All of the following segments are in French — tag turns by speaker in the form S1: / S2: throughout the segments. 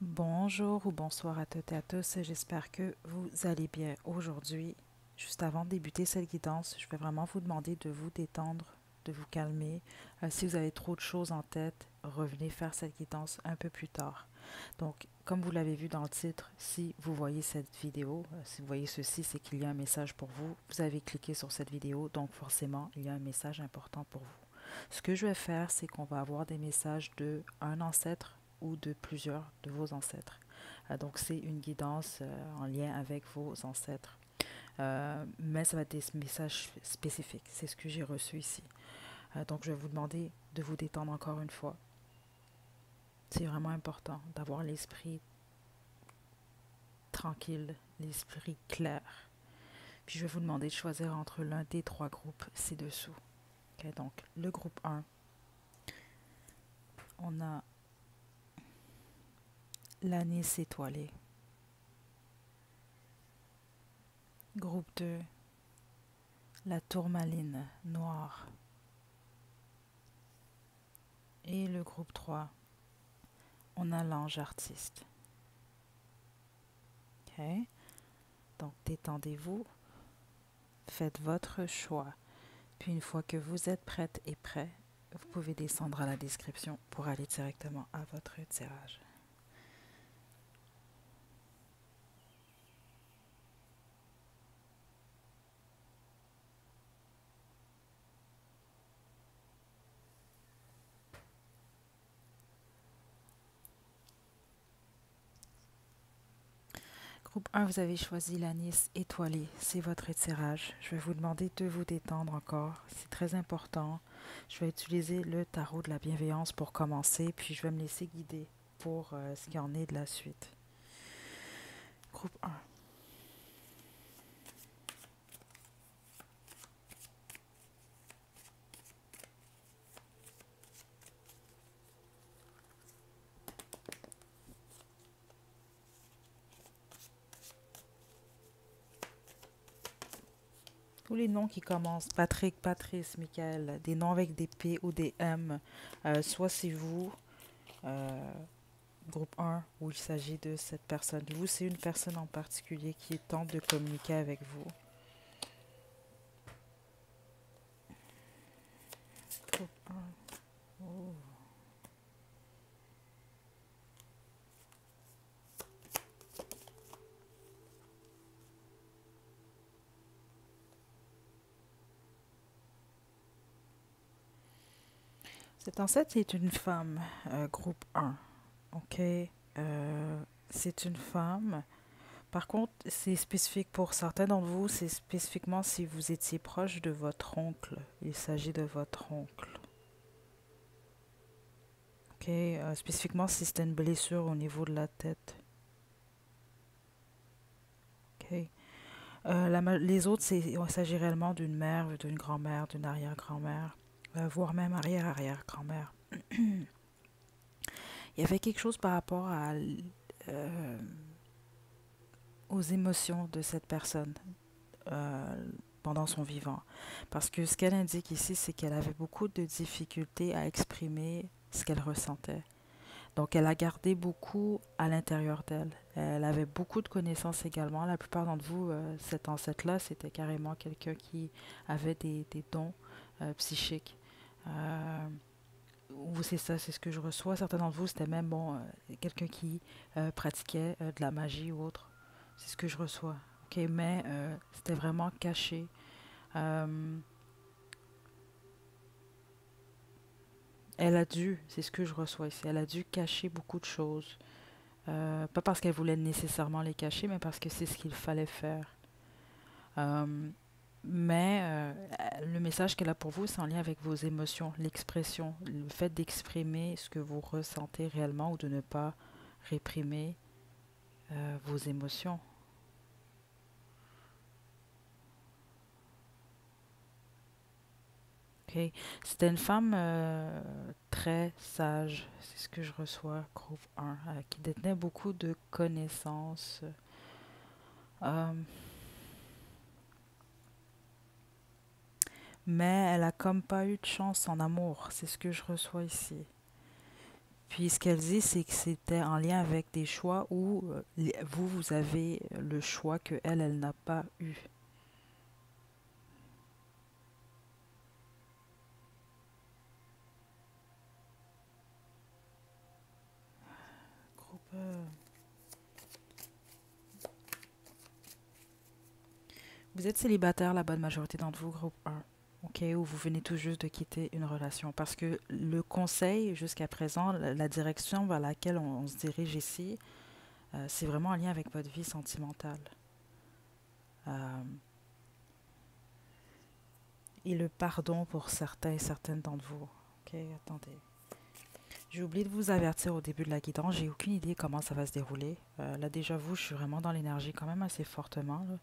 S1: Bonjour ou bonsoir à toutes et à tous, j'espère que vous allez bien. Aujourd'hui, juste avant de débuter cette guidance, je vais vraiment vous demander de vous détendre, de vous calmer. Si vous avez trop de choses en tête, revenez faire cette guidance un peu plus tard. Donc, comme vous l'avez vu dans le titre, si vous voyez cette vidéo, si vous voyez ceci, c'est qu'il y a un message pour vous. Vous avez cliqué sur cette vidéo, donc forcément, il y a un message important pour vous. Ce que je vais faire, c'est qu'on va avoir des messages de un ancêtre ou de plusieurs de vos ancêtres. Donc, c'est une guidance en lien avec vos ancêtres. Mais ça va être des messages spécifiques. C'est ce que j'ai reçu ici. Donc, je vais vous demander de vous détendre encore une fois. C'est vraiment important d'avoir l'esprit tranquille, l'esprit clair. Puis, je vais vous demander de choisir entre l'un des trois groupes ci-dessous. Okay, donc, le groupe 1, on a l'anis étoilé. Groupe 2, la tourmaline noire. Et le groupe 3, on a l'ange artiste. Ok? Donc détendez-vous, faites votre choix. Puis une fois que vous êtes prête et prêt, vous pouvez descendre à la description pour aller directement à votre tirage. Groupe 1, vous avez choisi l'anis étoilé. C'est votre tirage. Je vais vous demander de vous détendre encore. C'est très important. Je vais utiliser le tarot de la bienveillance pour commencer, puis je vais me laisser guider pour ce qu'il en est de la suite. Groupe 1. Tous les noms qui commencent, Patrick, Patrice, Michael, des noms avec des P ou des M, soit c'est vous, euh, groupe 1, où il s'agit de cette personne. Vous, c'est une personne en particulier qui tente de communiquer avec vous. Groupe 1. Oh. Cet ancêtre est une femme, groupe 1. OK? C'est une femme. Par contre, c'est spécifique pour certains d'entre vous, c'est spécifiquement si vous étiez proche de votre oncle. Il s'agit de votre oncle. OK? Spécifiquement si c'était une blessure au niveau de la tête. OK? Les autres, il s'agit réellement d'une mère, d'une grand-mère, d'une arrière-grand-mère, voire même arrière-arrière-grand-mère. Il y avait quelque chose par rapport aux émotions de cette personne pendant son vivant. Parce que ce qu'elle indique ici, c'est qu'elle avait beaucoup de difficultés à exprimer ce qu'elle ressentait. Donc, elle a gardé beaucoup à l'intérieur d'elle. Elle avait beaucoup de connaissances également. La plupart d'entre vous, cet ancêtre-là, c'était carrément quelqu'un qui avait des dons psychiques. Ou c'est ça, c'est ce que je reçois. Certains d'entre vous, c'était même bon, quelqu'un qui pratiquait de la magie ou autre. C'est ce que je reçois. Ok, mais c'était vraiment caché. Euh, Elle a dû, c'est ce que je reçois ici, elle a dû cacher beaucoup de choses. Pas parce qu'elle voulait nécessairement les cacher, mais parce que c'est ce qu'il fallait faire. Euh, mais le message qu'elle a pour vous, c'est en lien avec vos émotions, l'expression, le fait d'exprimer ce que vous ressentez réellement ou de ne pas réprimer vos émotions. Ok. C'était une femme très sage, c'est ce que je reçois, groupe 1, qui détenait beaucoup de connaissances. Euh, mais elle a comme pas eu de chance en amour, c'est ce que je reçois ici. Puis ce qu'elle dit, c'est que c'était en lien avec des choix où vous, vous avez le choix que elle n'a pas eu. Groupe, vous êtes célibataire, la bonne majorité d'entre vous, groupe un. OK, ou vous venez tout juste de quitter une relation. Parce que le conseil, jusqu'à présent, la direction vers laquelle on se dirige ici, c'est vraiment en lien avec votre vie sentimentale. Euh, et le pardon pour certains et certaines d'entre vous. OK, attendez. J'ai oublié de vous avertir au début de la guidance. J'ai aucune idée comment ça va se dérouler. Là, déjà, vous, je suis vraiment dans l'énergie quand même assez fortement, là.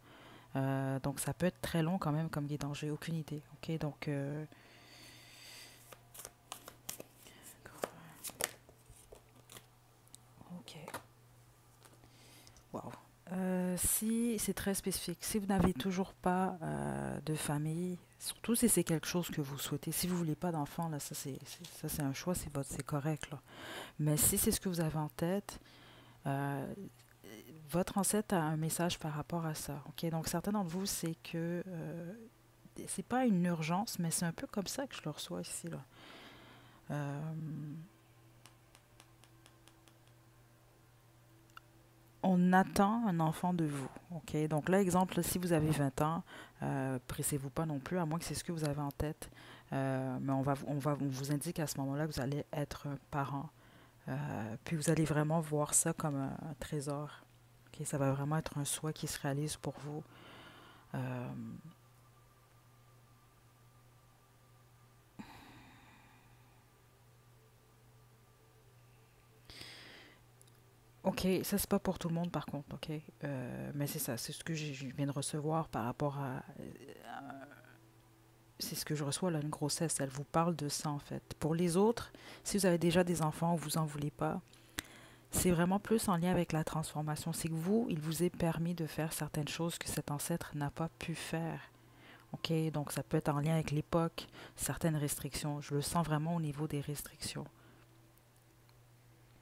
S1: Donc, ça peut être très long quand même comme guidance. J'ai aucune idée. OK, donc, OK. Wow. Si c'est très spécifique, si vous n'avez toujours pas de famille, surtout si c'est quelque chose que vous souhaitez, si vous voulez pas d'enfant, là, ça c'est un choix, c'est correct, là. Mais si c'est ce que vous avez en tête, euh, votre ancêtre a un message par rapport à ça. Ok, donc certains d'entre vous, c'est que c'est pas une urgence, mais c'est un peu comme ça que je le reçois ici, là. Euh, on attend un enfant de vous. OK? Donc là, exemple, si vous avez 20 ans, pressez-vous pas non plus, à moins que c'est ce que vous avez en tête. Mais on vous indique à ce moment-là que vous allez être un parent. Puis vous allez vraiment voir ça comme un trésor. OK? Ça va vraiment être un souhait qui se réalise pour vous. Euh, OK, ça c'est pas pour tout le monde par contre, OK? Mais c'est ça, c'est ce que je viens de recevoir par rapport à c'est ce que je reçois là, une grossesse. Elle vous parle de ça en fait. Pour les autres, si vous avez déjà des enfants ou vous en voulez pas, c'est vraiment plus en lien avec la transformation. C'est que vous, il vous est permis de faire certaines choses que cet ancêtre n'a pas pu faire. OK? Donc ça peut être en lien avec l'époque, certaines restrictions. Je le sens vraiment au niveau des restrictions.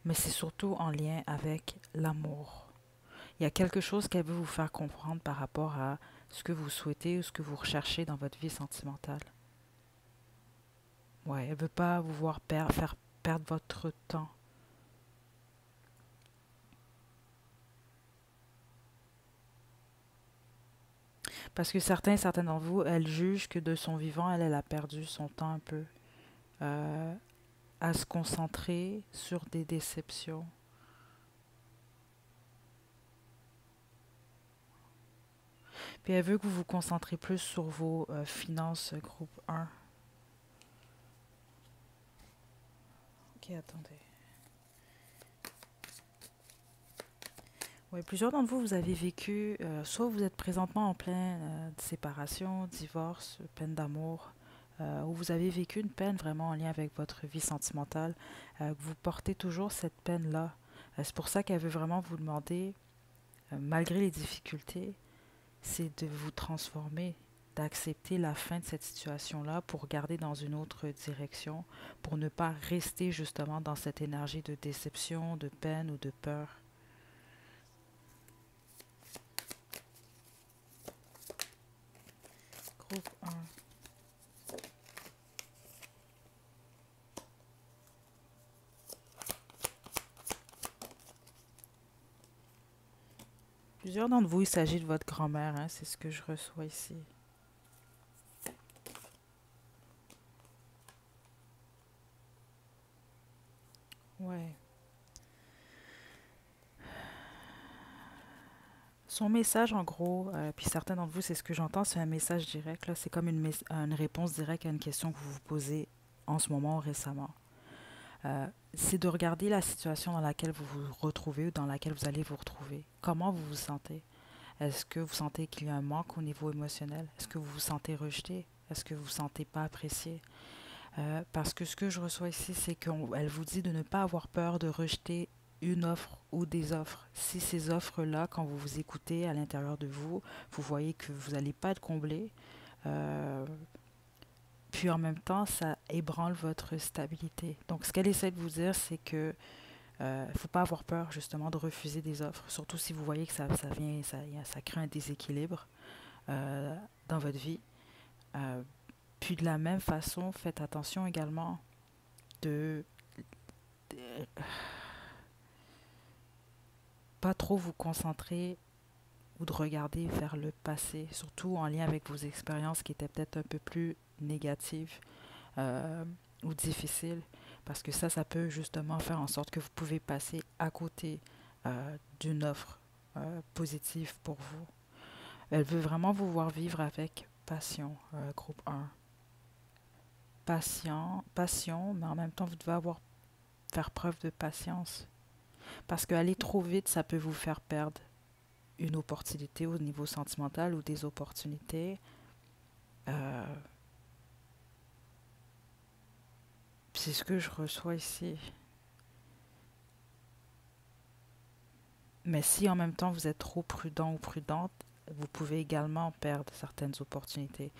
S1: Mais c'est surtout en lien avec l'amour. Il y a quelque chose qu'elle veut vous faire comprendre par rapport à ce que vous souhaitez ou ce que vous recherchez dans votre vie sentimentale. Ouais, elle veut pas vous voir faire perdre votre temps. Parce que certaines d'entre vous, elle juge que de son vivant, elle a perdu son temps un peu euh, à se concentrer sur des déceptions. Puis elle veut que vous vous concentrez plus sur vos finances, groupe un. Ok, attendez. Oui, plusieurs d'entre vous, vous avez vécu, soit vous êtes présentement en pleine séparation, divorce, peine d'amour, ou vous avez vécu une peine vraiment en lien avec votre vie sentimentale, que vous portez toujours cette peine-là. C'est pour ça qu'elle veut vraiment vous demander, malgré les difficultés, c'est de vous transformer, d'accepter la fin de cette situation-là pour regarder dans une autre direction, pour ne pas rester justement dans cette énergie de déception, de peine ou de peur. Groupe 1. Plusieurs d'entre vous, il s'agit de votre grand-mère, hein, c'est ce que je reçois ici. Ouais. Son message, en gros, puis certains d'entre vous, c'est ce que j'entends, c'est un message direct, là. C'est comme une réponse directe à une question que vous vous posez en ce moment ou récemment. C'est de regarder la situation dans laquelle vous vous retrouvez ou dans laquelle vous allez vous retrouver. Comment vous vous sentez? Est-ce que vous sentez qu'il y a un manque au niveau émotionnel? Est-ce que vous vous sentez rejeté? Est-ce que vous ne vous sentez pas apprécié? Parce que ce que je reçois ici, c'est qu'elle vous dit de ne pas avoir peur de rejeter une offre ou des offres. Si ces offres-là, quand vous vous écoutez à l'intérieur de vous, vous voyez que vous n'allez pas être comblé, euh, puis en même temps, ça ébranle votre stabilité. Donc, ce qu'elle essaie de vous dire, c'est que faut pas avoir peur justement de refuser des offres, surtout si vous voyez que ça vient, ça crée un déséquilibre euh, dans votre vie. Euh, Puis de la même façon, faites attention également de, de pas trop vous concentrer ou de regarder vers le passé, surtout en lien avec vos expériences qui étaient peut-être un peu plus négatives euh, ou difficiles, parce que ça peut justement faire en sorte que vous pouvez passer à côté d'une offre positive pour vous. Elle veut vraiment vous voir vivre avec passion, groupe un. Passion, mais en même temps, vous devez faire preuve de patience. Parce qu'aller trop vite, ça peut vous faire perdre une opportunité au niveau sentimental ou des opportunités. Euh, c'est ce que je reçois ici. Mais si en même temps vous êtes trop prudent ou prudente, vous pouvez également perdre certaines opportunités.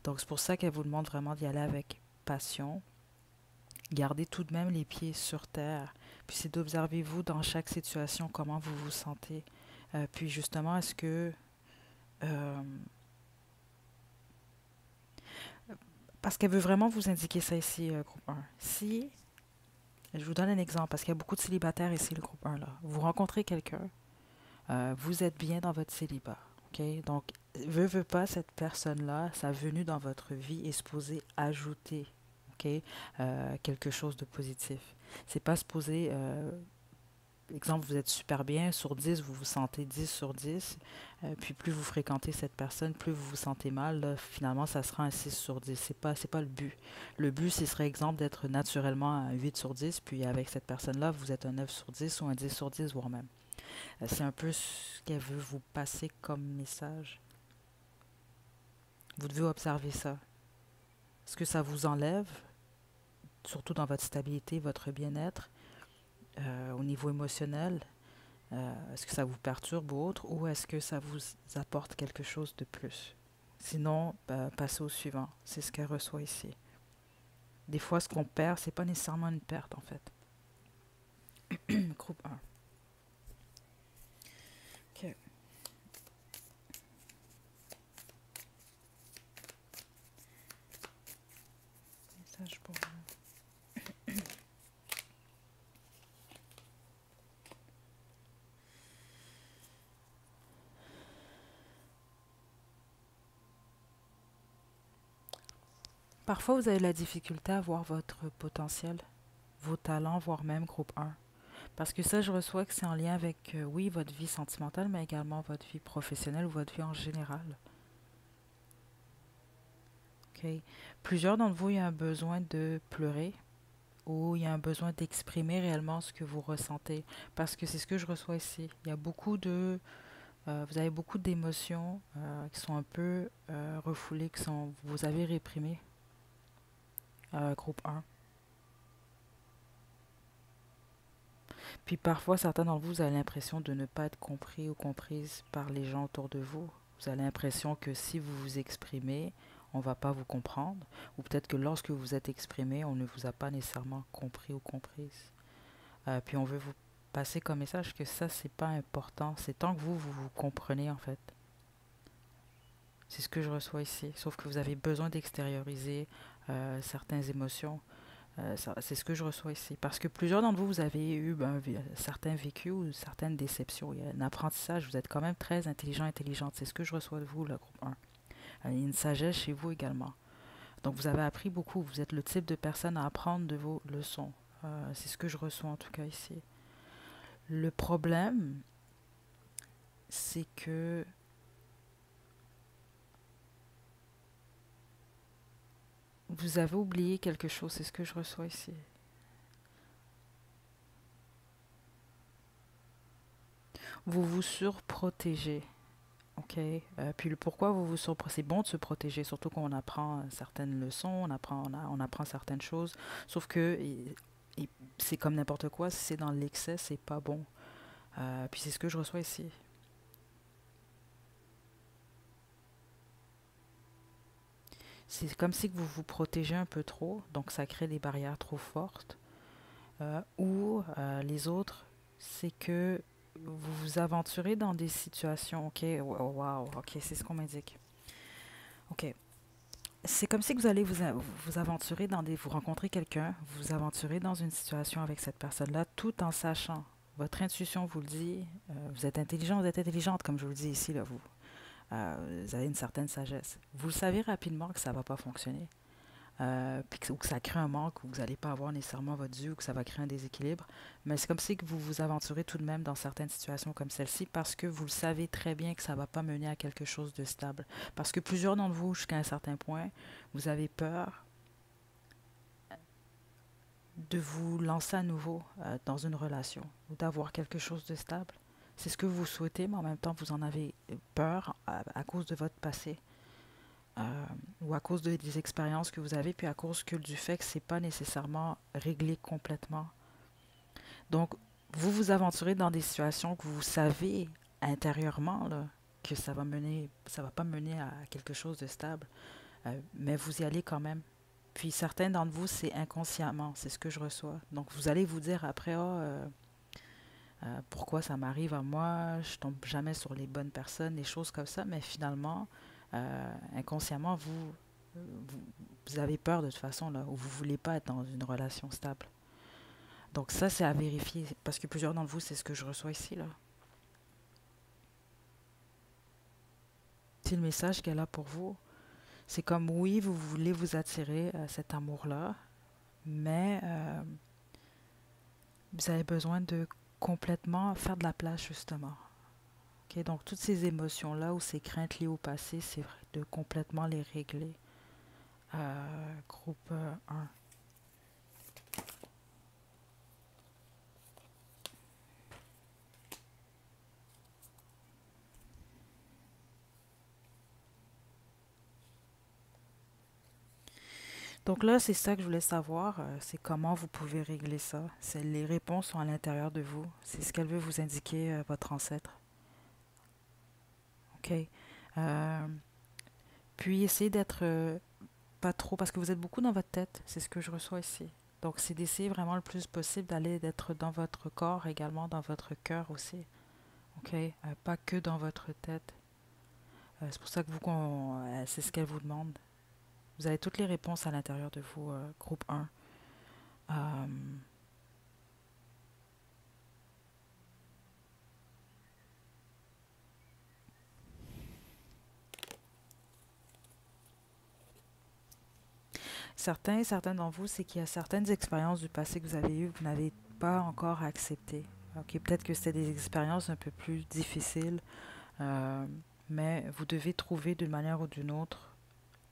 S1: Donc c'est pour ça qu'elle vous demande vraiment d'y aller avec passion. Gardez tout de même les pieds sur terre. Puis c'est d'observer vous dans chaque situation comment vous vous sentez. Puis justement, est-ce que euh, parce qu'elle veut vraiment vous indiquer ça ici, groupe un. Si, je vous donne un exemple, parce qu'il y a beaucoup de célibataires ici, le groupe un là. Vous rencontrez quelqu'un, vous êtes bien dans votre célibat, ok? Donc, veut pas, cette personne-là, sa venue dans votre vie est supposée ajouter, ok, quelque chose de positif. C'est pas supposé, exemple, vous êtes super bien, sur 10 vous vous sentez 10 sur 10 puis plus vous fréquentez cette personne, plus vous vous sentez mal, là, finalement, ça sera un 6 sur 10. C'est pas le but. Le but, ce serait, exemple, d'être naturellement un 8 sur 10 puis avec cette personne-là, vous êtes un 9 sur 10 ou un 10 sur 10 voire même. C'est un peu ce qu'elle veut vous passer comme message. Vous devez observer ça. Est-ce que ça vous enlève, surtout dans votre stabilité, votre bien-être, au niveau émotionnel? Est-ce que ça vous perturbe ou autre, ou est-ce que ça vous apporte quelque chose de plus? Sinon, passez au suivant. C'est ce qu'elle reçoit ici. Des fois, ce qu'on perd, c'est pas nécessairement une perte, en fait. Groupe un. OK. Message pour vous. Parfois, vous avez la difficulté à voir votre potentiel, vos talents, voire même groupe un. Parce que ça, je reçois que c'est en lien avec, oui, votre vie sentimentale, mais également votre vie professionnelle ou votre vie en général. OK? Plusieurs d'entre vous, il y a un besoin de pleurer ou il y a un besoin d'exprimer réellement ce que vous ressentez. Parce que c'est ce que je reçois ici. Il y a vous avez beaucoup d'émotions qui sont un peu refoulées, vous avez réprimées, groupe un. Puis parfois, certains d'entre vous, vous avez l'impression de ne pas être compris ou comprise par les gens autour de vous. Vous avez l'impression que si vous vous exprimez, on ne va pas vous comprendre. Ou peut-être que lorsque vous êtes exprimé, on ne vous a pas nécessairement compris ou comprise. Puis on veut vous passer comme message que ça, c'est pas important. C'est tant que vous comprenez en fait. C'est ce que je reçois ici. Sauf que vous avez besoin d'extérioriser certaines émotions. C'est ce que je reçois ici. Parce que plusieurs d'entre vous, vous avez eu certains vécus ou certaines déceptions. Il y a un apprentissage. Vous êtes quand même très intelligent, intelligente. C'est ce que je reçois de vous, le groupe un. Il y a une sagesse chez vous également. Donc vous avez appris beaucoup. Vous êtes le type de personne à apprendre de vos leçons. C'est ce que je reçois en tout cas ici. Le problème, c'est que vous avez oublié quelque chose. C'est ce que je reçois ici. Vous vous surprotégez. OK. Puis le pourquoi vous vous surprotégez. C'est bon de se protéger, surtout qu'on apprend certaines leçons, on apprend certaines choses. Sauf que c'est comme n'importe quoi, si c'est dans l'excès, c'est pas bon. Puis c'est ce que je reçois ici. c'est comme si que vous vous protégez un peu trop, donc ça crée des barrières trop fortes. Ou les autres, c'est que vous vous aventurez dans des situations, ok, wow, ok, c'est ce qu'on m'indique. Ok, c'est comme si que vous allez vous aventurer dans des, vous rencontrez quelqu'un, vous vous aventurez dans une situation avec cette personne-là, tout en sachant, votre intuition vous le dit, vous êtes intelligent, vous êtes intelligente, comme je vous le dis ici, là, vous avez une certaine sagesse. Vous le savez rapidement que ça ne va pas fonctionner. Ou que ça crée un manque, ou que vous n'allez pas avoir nécessairement votre dû, ou que ça va créer un déséquilibre. Mais c'est comme si que vous vous aventurez tout de même dans certaines situations comme celle-ci parce que vous le savez très bien que ça ne va pas mener à quelque chose de stable. Parce que plusieurs d'entre vous, jusqu'à un certain point, vous avez peur de vous lancer à nouveau dans une relation ou d'avoir quelque chose de stable. C'est ce que vous souhaitez, mais en même temps, vous en avez peur à cause de votre passé. Ou à cause des expériences que vous avez, puis à cause que du fait que c'est pas nécessairement réglé complètement. Donc, vous vous aventurez dans des situations que vous savez intérieurement là, que ça va pas mener à quelque chose de stable, mais vous y allez quand même. Puis certains d'entre vous, c'est inconsciemment, c'est ce que je reçois. Donc, vous allez vous dire après, pourquoi ça m'arrive à moi, je tombe jamais sur les bonnes personnes, des choses comme ça, mais finalement, inconsciemment, vous, vous avez peur de toute façon, là, ou vous voulez pas être dans une relation stable. Donc ça, c'est à vérifier, parce que plusieurs d'entre vous, c'est ce que je reçois ici, là. Si le message qu'elle a pour vous, c'est comme oui, vous voulez vous attirer à cet amour-là, mais vous avez besoin de complètement faire de la place, justement. Ok, donc toutes ces émotions-là ou ces craintes liées au passé, c'est vrai de complètement les régler. Groupe 1. Donc là, c'est ça que je voulais savoir, c'est comment vous pouvez régler ça. C'est les réponses sont à l'intérieur de vous. C'est ce qu'elle veut vous indiquer, votre ancêtre. OK. Euh, Puis essayez d'être pas trop, parce que vous êtes beaucoup dans votre tête. C'est ce que je reçois ici. Donc c'est d'essayer vraiment le plus possible d'aller d'être dans votre corps également, dans votre cœur aussi. OK. Pas que dans votre tête. C'est pour ça que c'est ce qu'elle vous demande. Vous avez toutes les réponses à l'intérieur de vous, groupe 1. Euh, certains d'entre vous, c'est qu'il y a certaines expériences du passé que vous avez eues que vous n'avez pas encore acceptées. Ok, peut-être que c'était des expériences un peu plus difficiles, euh, mais vous devez trouver d'une manière ou d'une autre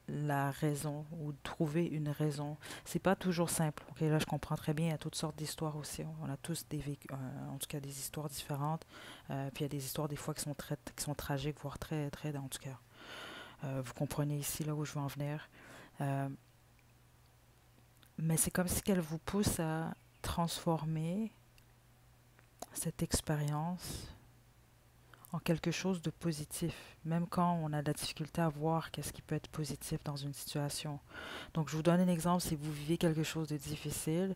S1: la raison ou trouver une raison. C'est pas toujours simple. Ok, là, je comprends très bien. Il y a toutes sortes d'histoires aussi. On a tous en tout cas, des histoires différentes. Puis il y a des histoires des fois qui sont tragiques, voire très, très, en tout cas. Vous comprenez ici là où je veux en venir. Euh, Mais c'est comme si qu'elle vous pousse à transformer cette expérience en quelque chose de positif, même quand on a de la difficulté à voir qu'est-ce qui peut être positif dans une situation. Donc, je vous donne un exemple, si vous vivez quelque chose de difficile,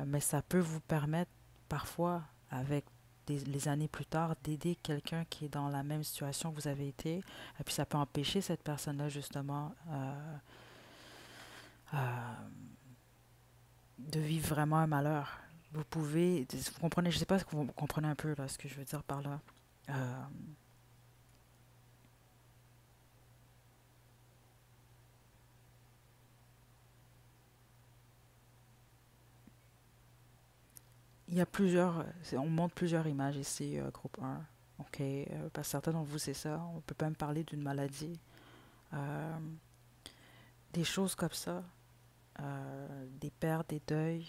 S1: mais ça peut vous permettre parfois, avec les années plus tard, d'aider quelqu'un qui est dans la même situation que vous avez été, et puis ça peut empêcher cette personne-là justement euh, de vivre vraiment un malheur. Vous comprenez, je ne sais pas si vous comprenez un peu là, ce que je veux dire par là. Euh, il y a on montre plusieurs images ici, groupe 1. Ok, parce que certains d'entre vous, c'est ça. On peut même parler d'une maladie. Euh, des choses comme ça. Des pertes, des deuils.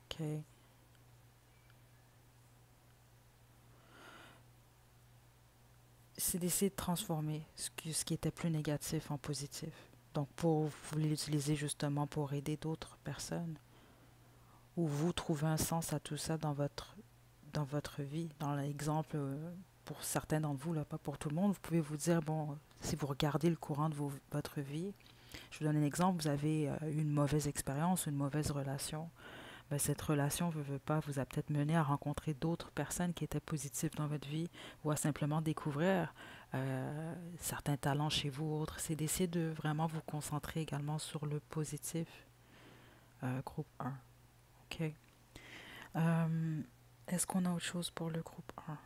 S1: Ok. C'est d'essayer de transformer ce qui était plus négatif en positif. Donc, pour vous l'utiliser justement pour aider d'autres personnes. Ou vous trouvez un sens à tout ça dans votre vie. Dans l'exemple pour certains d'entre vous, là, pas pour tout le monde. Vous pouvez vous dire, bon, si vous regardez le courant de votre vie, je vous donne un exemple, vous avez eu une mauvaise expérience, une mauvaise relation. Ben, cette relation, veut pas, vous a peut-être mené à rencontrer d'autres personnes qui étaient positives dans votre vie ou à simplement découvrir certains talents chez vous ou autres. C'est d'essayer de vraiment vous concentrer également sur le positif. Groupe un. OK. Euh, Est-ce qu'on a autre chose pour le groupe un?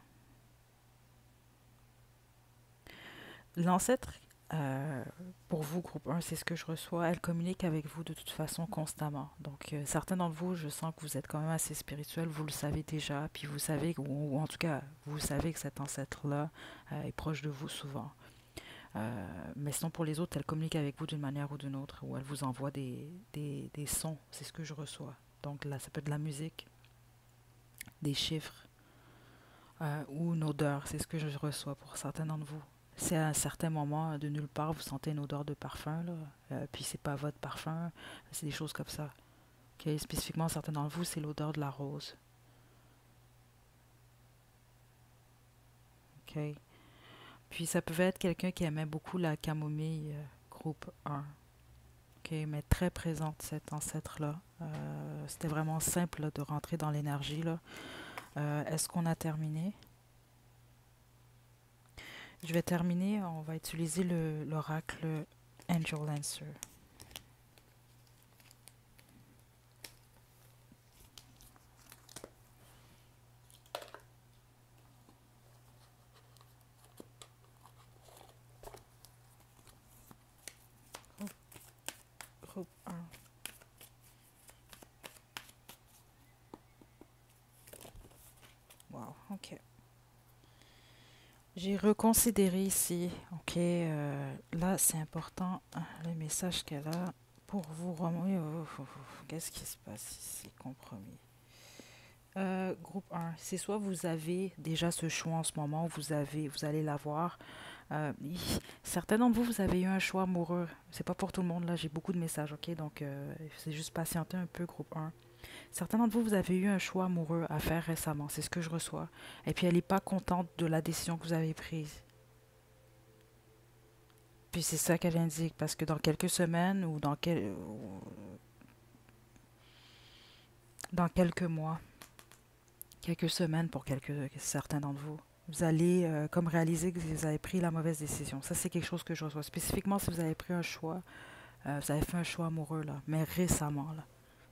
S1: L'ancêtre, euh, pour vous, groupe un, c'est ce que je reçois. Elle communique avec vous de toute façon constamment. Donc, certains d'entre vous, je sens que vous êtes quand même assez spirituel, vous le savez déjà, puis vous savez, ou en tout cas, vous savez que cet ancêtre-là est proche de vous souvent. Mais sinon, pour les autres, elle communique avec vous d'une manière ou d'une autre, ou elle vous envoie des sons. C'est ce que je reçois. Donc là, ça peut être de la musique, des chiffres, ou une odeur. C'est ce que je reçois pour certains d'entre vous. C'est à un certain moment, de nulle part, vous sentez une odeur de parfum, là, puis c'est pas votre parfum, c'est des choses comme ça. Ok. Spécifiquement, certains d'entre vous, c'est l'odeur de la rose. Ok. Puis ça pouvait être quelqu'un qui aimait beaucoup la camomille, groupe un. Ok, mais très présente, cet ancêtre-là. C'était vraiment simple là, de rentrer dans l'énergie, là. Est-ce qu'on a terminé? Je vais terminer, on va utiliser l'oracle Angel Answer. Groupe 1. Wow, ok. J'ai reconsidéré ici, ok, là c'est important, le message qu'elle a pour vous remonter. Qu'est-ce qui se passe ici, compromis? Groupe 1, c'est soit vous avez déjà ce choix en ce moment, vous allez l'avoir. Certains d'entre vous, vous avez eu un choix amoureux. C'est pas pour tout le monde, là, j'ai beaucoup de messages, ok? Donc, c'est juste patienter un peu, groupe 1. Certains d'entre vous, vous avez eu un choix amoureux à faire récemment, c'est ce que je reçois. Et puis, elle n'est pas contente de la décision que vous avez prise. Puis, c'est ça qu'elle indique, parce que dans quelques semaines ou dans quelques mois, quelques semaines pour certains d'entre vous, vous allez comme réaliser que vous avez pris la mauvaise décision. Ça, c'est quelque chose que je reçois. Spécifiquement, si vous avez pris un choix, vous avez fait un choix amoureux, là, mais récemment, là.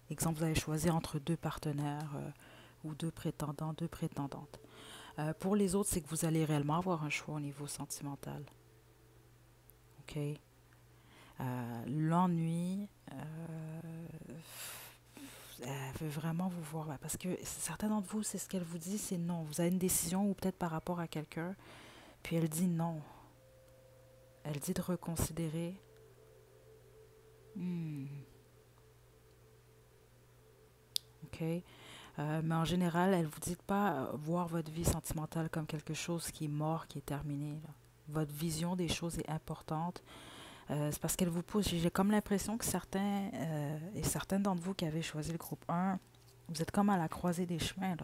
S1: Exemple, vous avez choisi entre deux partenaires ou deux prétendants, deux prétendantes. Pour les autres, c'est que vous allez réellement avoir un choix au niveau sentimental. OK? L'ennui, elle veut vraiment vous voir. Parce que certains d'entre vous, c'est ce qu'elle vous dit, c'est non. Vous avez une décision ou peut-être par rapport à quelqu'un, puis elle dit non. Elle dit de reconsidérer. Hmm, OK? Mais en général, elle ne vous dit pas voir votre vie sentimentale comme quelque chose qui est mort, qui est terminé, là. Votre vision des choses est importante. C'est parce qu'elle vous pousse. J'ai comme l'impression que certains et certaines d'entre vous qui avez choisi le groupe 1, vous êtes comme à la croisée des chemins,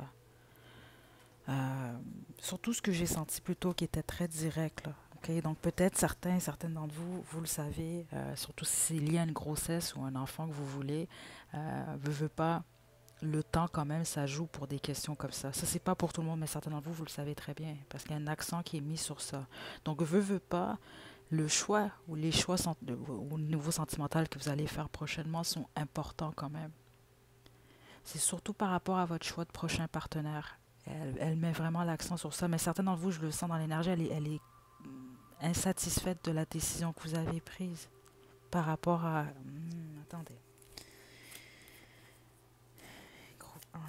S1: là. Surtout ce que j'ai senti plus tôt qui était très direct, là. OK? Donc peut-être certaines d'entre vous, vous le savez, surtout si c'est lié à une grossesse ou un enfant que vous voulez, veut pas, le temps quand même, ça joue pour des questions comme ça. Ça, c'est pas pour tout le monde, mais certains d'entre vous, vous le savez très bien, parce qu'il y a un accent qui est mis sur ça. Donc, veut pas, le choix ou les choix au niveau sentimental que vous allez faire prochainement sont importants quand même. C'est surtout par rapport à votre choix de prochain partenaire. Elle met vraiment l'accent sur ça, mais certains d'entre vous, je le sens dans l'énergie, elle est insatisfaite de la décision que vous avez prise par rapport à... attendez. Groupe 1.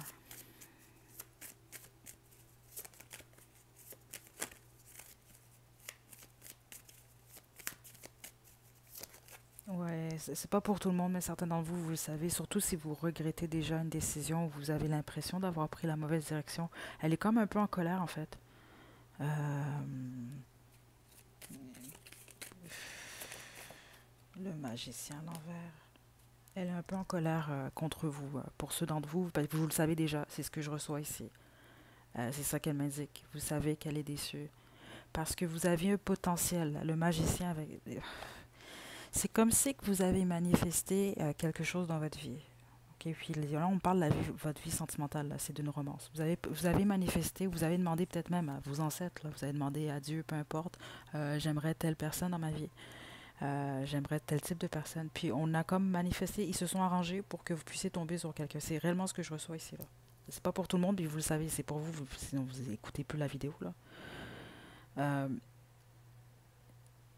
S1: Ouais, c'est pas pour tout le monde, mais certains d'entre vous, vous le savez, surtout si vous regrettez déjà une décision ou vous avez l'impression d'avoir pris la mauvaise direction. Elle est comme un peu en colère, en fait. Euh, le magicien à l'envers. Elle est un peu en colère contre vous. Pour ceux d'entre vous, parce que vous le savez déjà, c'est ce que je reçois ici. C'est ça qu'elle m'indique. Vous savez qu'elle est déçue. Parce que vous aviez un potentiel. Le magicien avec... C'est comme si que vous avez manifesté quelque chose dans votre vie. Ok, puis là, on parle de votre vie sentimentale, là, c'est d'une romance. Vous avez manifesté, vous avez demandé peut-être même à vos ancêtres, là, vous avez demandé à Dieu, peu importe, j'aimerais telle personne dans ma vie, j'aimerais tel type de personne. Puis on a comme manifesté, ils se sont arrangés pour que vous puissiez tomber sur quelqu'un. C'est réellement ce que je reçois ici, là. C'est pas pour tout le monde, puis vous le savez, c'est pour vous, sinon vous écoutez plus la vidéo, là. Euh,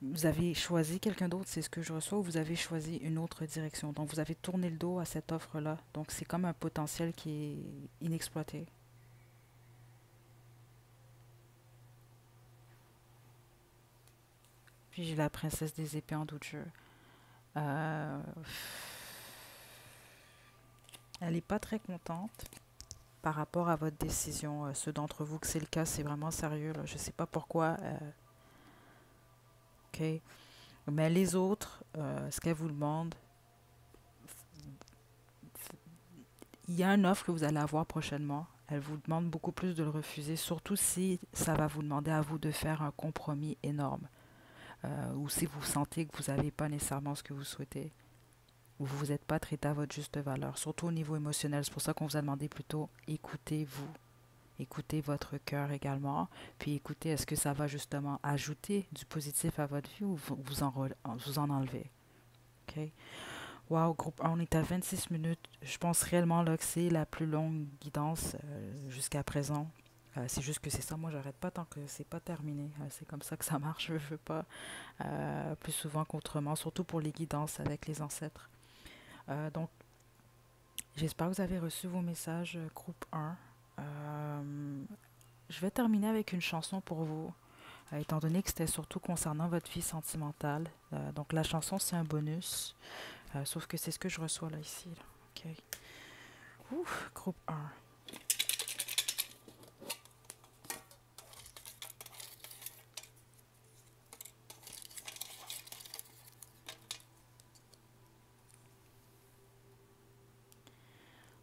S1: Vous avez choisi quelqu'un d'autre, c'est ce que je reçois, ou vous avez choisi une autre direction. Donc, vous avez tourné le dos à cette offre-là. Donc, c'est comme un potentiel qui est inexploité. Puis, j'ai la princesse des épées en doute jeu. Euh, Elle n'est pas très contente par rapport à votre décision. Ceux d'entre vous que c'est le cas, c'est vraiment sérieux, là. Je ne sais pas pourquoi. OK. Mais les autres, ce qu'elle vous demande, il y a une offre que vous allez avoir prochainement. Elle vous demande beaucoup plus de le refuser, surtout si ça va vous demander à vous de faire un compromis énorme. Ou si vous sentez que vous n'avez pas nécessairement ce que vous souhaitez, ou vous n'êtes pas traité à votre juste valeur, surtout au niveau émotionnel. C'est pour ça qu'on vous a demandé plutôt écoutez-vous, écoutez votre cœur également, puis écoutez est-ce que ça va justement ajouter du positif à votre vie ou vous en enlevez. OK? Wow, groupe 1, on est à 26 minutes. Je pense réellement là, que c'est la plus longue guidance jusqu'à présent. C'est juste que c'est ça, moi j'arrête pas tant que c'est pas terminé. C'est comme ça que ça marche, je veux pas plus souvent qu'autrement, surtout pour les guidances avec les ancêtres. Donc, j'espère que vous avez reçu vos messages, groupe 1. Je vais terminer avec une chanson pour vous, étant donné que c'était surtout concernant votre vie sentimentale. Donc, la chanson, c'est un bonus. Sauf que c'est ce que je reçois là ici. Là. OK. Ouf, groupe 1.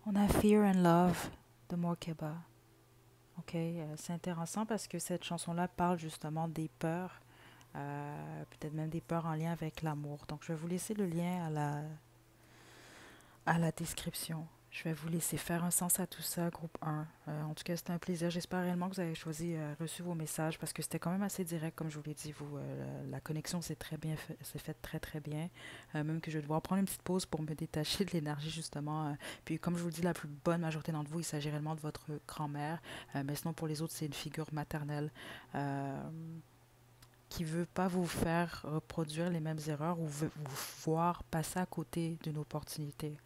S1: On a Fear and Love de Morkeba. OK, c'est intéressant parce que cette chanson-là parle justement des peurs, peut-être même des peurs en lien avec l'amour. Donc je vais vous laisser le lien à la description. Je vais vous laisser faire un sens à tout ça, groupe 1. En tout cas, c'était un plaisir. J'espère réellement que vous avez reçu vos messages parce que c'était quand même assez direct, comme je vous l'ai dit. La connexion s'est faite très très bien. Même que je vais devoir prendre une petite pause pour me détacher de l'énergie, justement. Puis, comme je vous le dis, la plus bonne majorité d'entre vous, il s'agit réellement de votre grand-mère. Mais sinon, pour les autres, c'est une figure maternelle. Euh, qui veut pas vous faire reproduire les mêmes erreurs ou veut vous voir passer à côté d'une opportunité.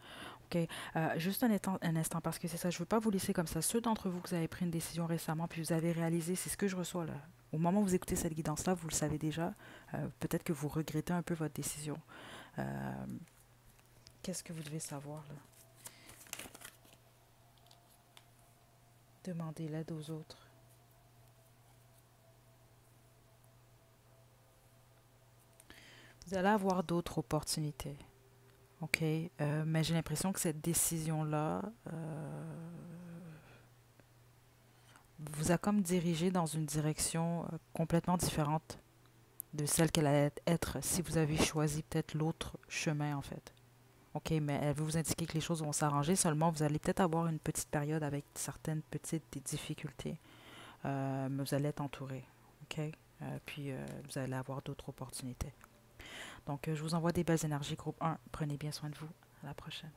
S1: OK. Juste un instant, parce que c'est ça, je ne veux pas vous laisser comme ça. Ceux d'entre vous que vous avez pris une décision récemment, puis vous avez réalisé, c'est ce que je reçois là. Au moment où vous écoutez cette guidance-là, vous le savez déjà. Peut-être que vous regrettez un peu votre décision. Euh, Qu'est-ce que vous devez savoir là? Demandez l'aide aux autres. Vous allez avoir d'autres opportunités. OK. Mais j'ai l'impression que cette décision-là vous a comme dirigé dans une direction complètement différente de celle qu'elle allait être si vous avez choisi peut-être l'autre chemin en fait. OK, mais elle veut vous indiquer que les choses vont s'arranger, seulement vous allez peut-être avoir une petite période avec certaines petites difficultés, mais vous allez être entouré. OK? Puis vous allez avoir d'autres opportunités. Donc, je vous envoie des belles énergies, groupe 1. Prenez bien soin de vous. À la prochaine.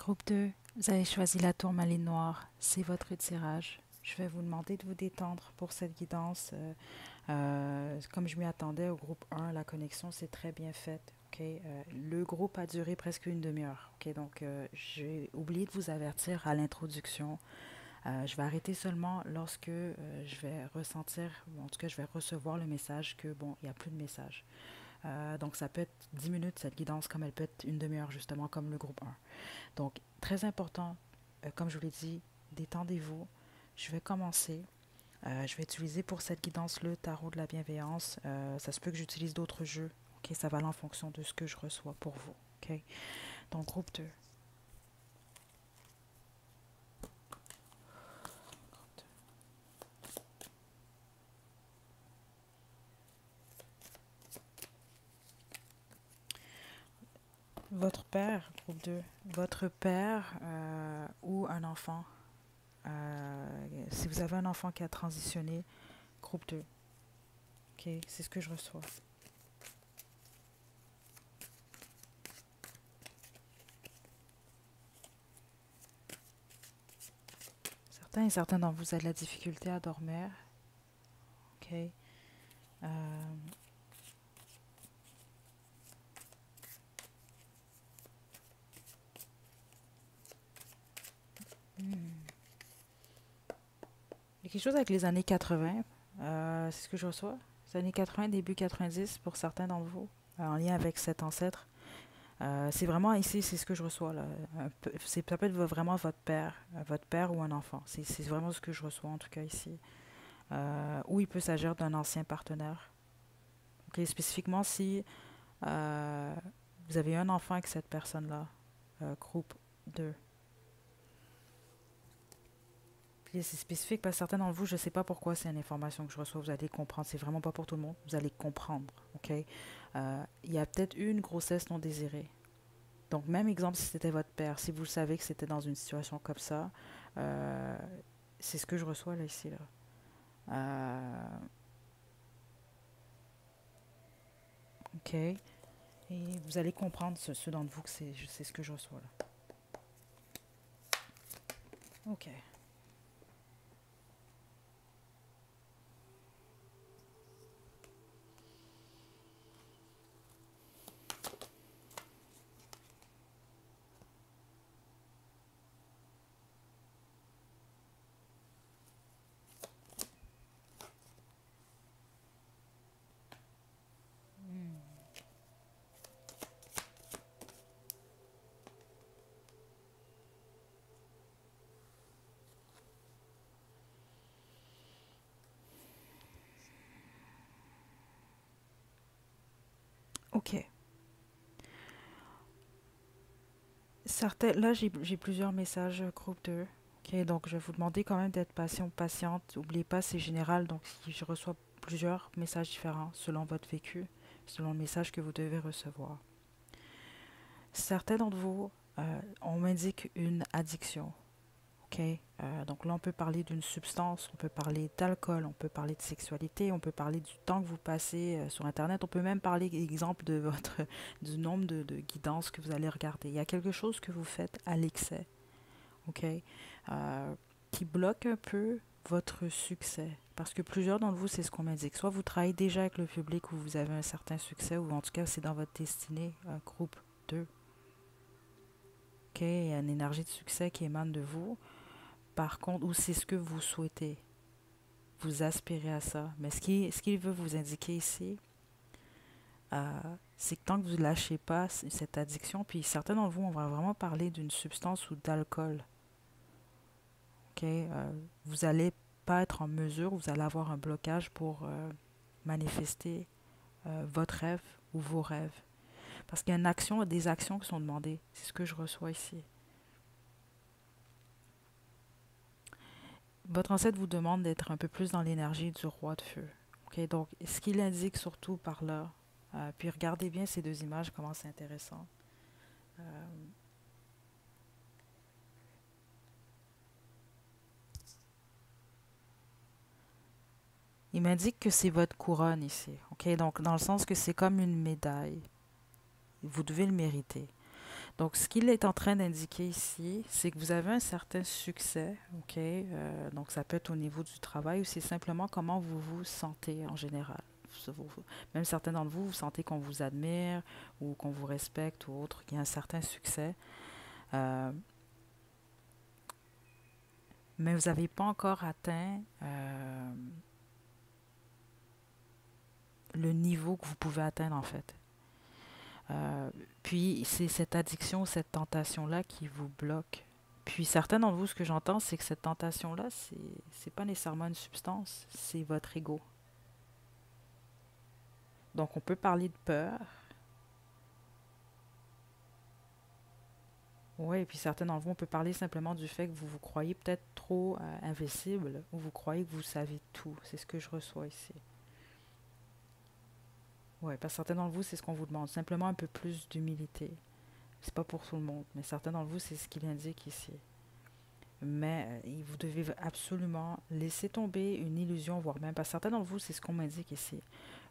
S1: Groupe 2, vous avez choisi la tourmaline noire. C'est votre tirage. Je vais vous demander de vous détendre pour cette guidance. Comme je m'y attendais au groupe 1, la connexion s'est très bien faite. Ok. Le groupe a duré presque une demi-heure. Ok. Donc, j'ai oublié de vous avertir à l'introduction. Je vais arrêter seulement lorsque je vais ressentir, ou en tout cas, je vais recevoir le message que, bon, il n'y a plus de message. Donc, ça peut être 10 minutes, cette guidance, comme elle peut être une demi-heure, justement, comme le groupe 1. Donc, très important, comme je vous l'ai dit, détendez-vous. Je vais commencer. Je vais utiliser pour cette guidance le tarot de la bienveillance. Ça se peut que j'utilise d'autres jeux. Ok, ça va aller en fonction de ce que je reçois pour vous. Ok, donc groupe 2. Votre père, groupe 2, votre père ou un enfant, si vous avez un enfant qui a transitionné, groupe 2. Ok, c'est ce que je reçois. Certains et certains d'entre vous avez de la difficulté à dormir. Ok. Il y a quelque chose avec les années 80. C'est ce que je reçois. Les années 80, début 90 pour certains d'entre vous, en lien avec cet ancêtre. C'est vraiment ici, c'est ce que je reçois là. Ça peut être vraiment votre père ou un enfant. C'est vraiment ce que je reçois en tout cas ici. Ou il peut s'agir d'un ancien partenaire. Ok, spécifiquement si euh, vous avez un enfant avec cette personne-là, groupe 2. Puis c'est spécifique parce que certains d'entre vous, je ne sais pas pourquoi c'est une information que je reçois, vous allez comprendre. C'est vraiment pas pour tout le monde, vous allez comprendre. Ok. Il y a peut-être eu une grossesse non désirée. Donc, même exemple, si c'était votre père, si vous savez que c'était dans une situation comme ça, euh, c'est ce que je reçois là, ici. Là. Ok. Et vous allez comprendre, ceux d'entre vous, que c'est ce que je reçois là. Ok. Ok. Là, j'ai plusieurs messages groupe 2. Ok, donc je vais vous demander quand même d'être patient ou patiente. N'oubliez pas, c'est général, donc si je reçois plusieurs messages différents selon votre vécu, selon le message que vous devez recevoir. Certains d'entre vous, on m'indique une addiction. Ok, donc là, on peut parler d'une substance, on peut parler d'alcool, on peut parler de sexualité, on peut parler du temps que vous passez sur Internet, on peut même parler, exemple, du nombre de guidances que vous allez regarder. Il y a quelque chose que vous faites à l'excès, ok, qui bloque un peu votre succès. Parce que plusieurs d'entre vous, c'est ce qu'on m'indique. Soit vous travaillez déjà avec le public où vous avez un certain succès, ou en tout cas, c'est dans votre destinée, groupe 2. Ok, il y a une énergie de succès qui émane de vous. Par contre, ou c'est ce que vous souhaitez, vous aspirez à ça. Mais ce qu'il veut vous indiquer ici, c'est que tant que vous ne lâchez pas cette addiction, puis certains d'entre vous, on va vraiment parler d'une substance ou d'alcool. Ok, vous n'allez pas être en mesure, vous allez avoir un blocage pour manifester votre rêve ou vos rêves. Parce qu'il y a des actions qui sont demandées. C'est ce que je reçois ici. Votre ancêtre vous demande d'être un peu plus dans l'énergie du roi de feu. Ok, donc, ce qu'il indique surtout par là, puis regardez bien ces deux images, comment c'est intéressant. Euh, il m'indique que c'est votre couronne ici. Ok, donc dans le sens que c'est comme une médaille. Vous devez le mériter. Donc, ce qu'il est en train d'indiquer ici, c'est que vous avez un certain succès, OK? Donc, ça peut être au niveau du travail ou c'est simplement comment vous vous sentez en général. Même certains d'entre vous, vous sentez qu'on vous admire ou qu'on vous respecte ou autre, qu'il y a un certain succès. Euh, mais vous n'avez pas encore atteint le niveau que vous pouvez atteindre, en fait. Euh, Puis, c'est cette addiction, cette tentation-là qui vous bloque. Puis, certains d'entre vous, ce que j'entends, c'est que cette tentation-là, c'est pas nécessairement une substance, c'est votre ego. Donc, on peut parler de peur. Oui, et puis certains d'entre vous, on peut parler simplement du fait que vous vous croyez peut-être trop invincible ou vous croyez que vous savez tout. C'est ce que je reçois ici. Oui, parce que certains d'entre vous, c'est ce qu'on vous demande. Simplement un peu plus d'humilité. C'est pas pour tout le monde, mais certains d'entre vous, c'est ce qu'il indique ici. Mais vous devez absolument laisser tomber une illusion, voire même, parce que certains d'entre vous, c'est ce qu'on m'indique ici.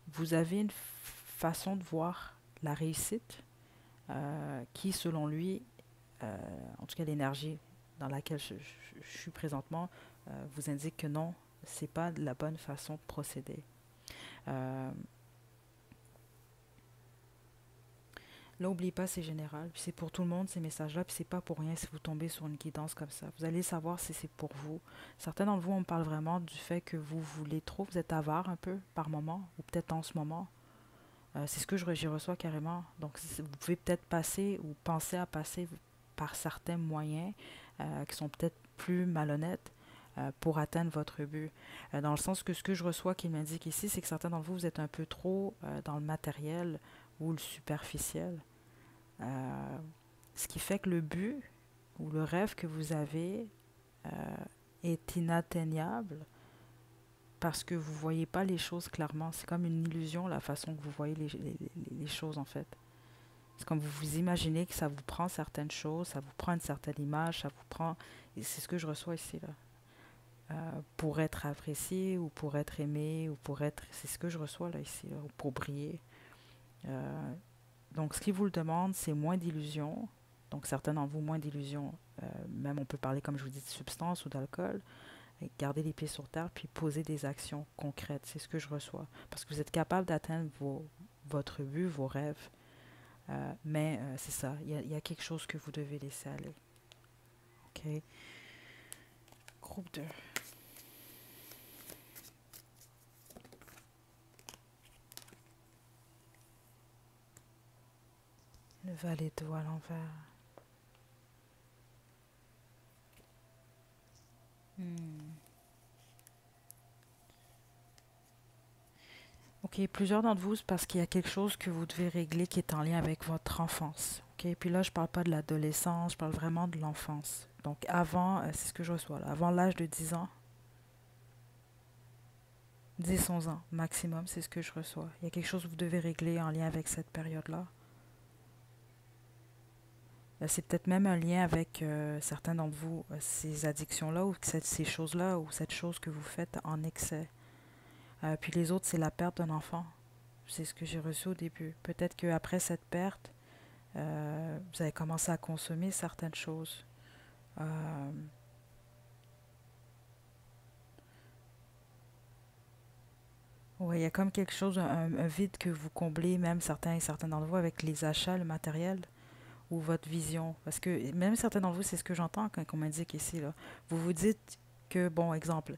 S1: Vous avez une façon de voir la réussite qui, selon lui, en tout cas l'énergie dans laquelle je suis présentement, vous indique que non, c'est pas la bonne façon de procéder. Euh, Là, n'oubliez pas, c'est général, puis c'est pour tout le monde ces messages-là, puis c'est pas pour rien si vous tombez sur une guidance comme ça. Vous allez savoir si c'est pour vous. Certains d'entre vous, on me parle vraiment du fait que vous voulez trop, vous êtes avare un peu par moment, ou peut-être en ce moment. C'est ce que j'y reçois carrément. Donc, vous pouvez peut-être passer ou penser à passer par certains moyens qui sont peut-être plus malhonnêtes pour atteindre votre but. Dans le sens que ce que je reçois qui m'indique ici, c'est que certains d'entre vous, vous êtes un peu trop dans le matériel ou le superficiel. Euh, Ce qui fait que le but ou le rêve que vous avez est inatteignable parce que vous ne voyez pas les choses clairement. C'est comme une illusion la façon que vous voyez les choses en fait. C'est comme vous vous imaginez que ça vous prend certaines choses, ça vous prend une certaine image, ça vous prend... Et c'est ce que je reçois ici là. Pour être apprécié ou pour être aimé ou pour être... C'est ce que je reçois là ici, là, ou pour briller. Euh, Donc, ce qui vous le demande, c'est moins d'illusions. Donc, certains d'entre vous, moins d'illusions. Même, on peut parler, comme je vous dis, de substance ou d'alcool. Garder les pieds sur terre, puis poser des actions concrètes. C'est ce que je reçois. Parce que vous êtes capable d'atteindre votre but, vos rêves. Mais c'est ça. Il y a quelque chose que vous devez laisser aller. OK? Groupe 2. Le valet d'eau à l'envers. OK, plusieurs d'entre vous, c'est parce qu'il y a quelque chose que vous devez régler qui est en lien avec votre enfance. OK, puis là, je parle pas de l'adolescence, je parle vraiment de l'enfance. Donc, avant, c'est ce que je reçois là, avant l'âge de 10 ans, 10-11 ans maximum, c'est ce que je reçois. Il y a quelque chose que vous devez régler en lien avec cette période-là. C'est peut-être même un lien avec certains d'entre vous, ces addictions-là ou ces choses-là ou cette chose que vous faites en excès. Puis les autres, c'est la perte d'un enfant. C'est ce que j'ai reçu au début. Peut-être qu'après cette perte, vous avez commencé à consommer certaines choses. Euh, ouais, il y a comme quelque chose, un vide que vous comblez, même certains et certains d'entre vous, avec les achats, le matériel ou votre vision. Parce que même certains d'entre vous, c'est ce que j'entends quand on m'indique ici, là. Vous vous dites que, bon, exemple,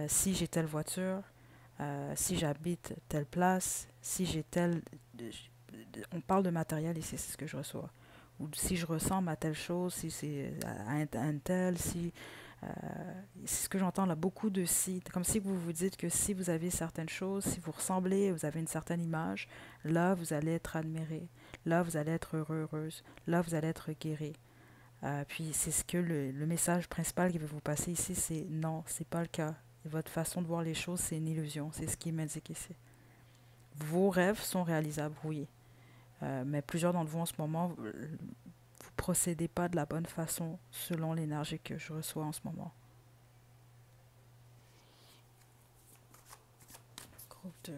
S1: si j'ai telle voiture, si j'habite telle place, si j'ai tel... On parle de matériel ici, c'est ce que je reçois. Ou si je ressemble à telle chose, si c'est à un tel, si... euh, c'est ce que j'entends là, beaucoup de si. Comme si vous vous dites que si vous avez certaines choses, si vous ressemblez, vous avez une certaine image, là, vous allez être admiré. Là, vous allez être heureux, heureuse. Là, vous allez être guéri. Puis c'est ce que le message principal qui veut vous passer ici, c'est non, c'est pas le cas. Votre façon de voir les choses, c'est une illusion. C'est ce qui m'indique ici. Vos rêves sont réalisables, oui. Mais plusieurs d'entre vous en ce moment, vous procédez pas de la bonne façon selon l'énergie que je reçois en ce moment. Groupe 2.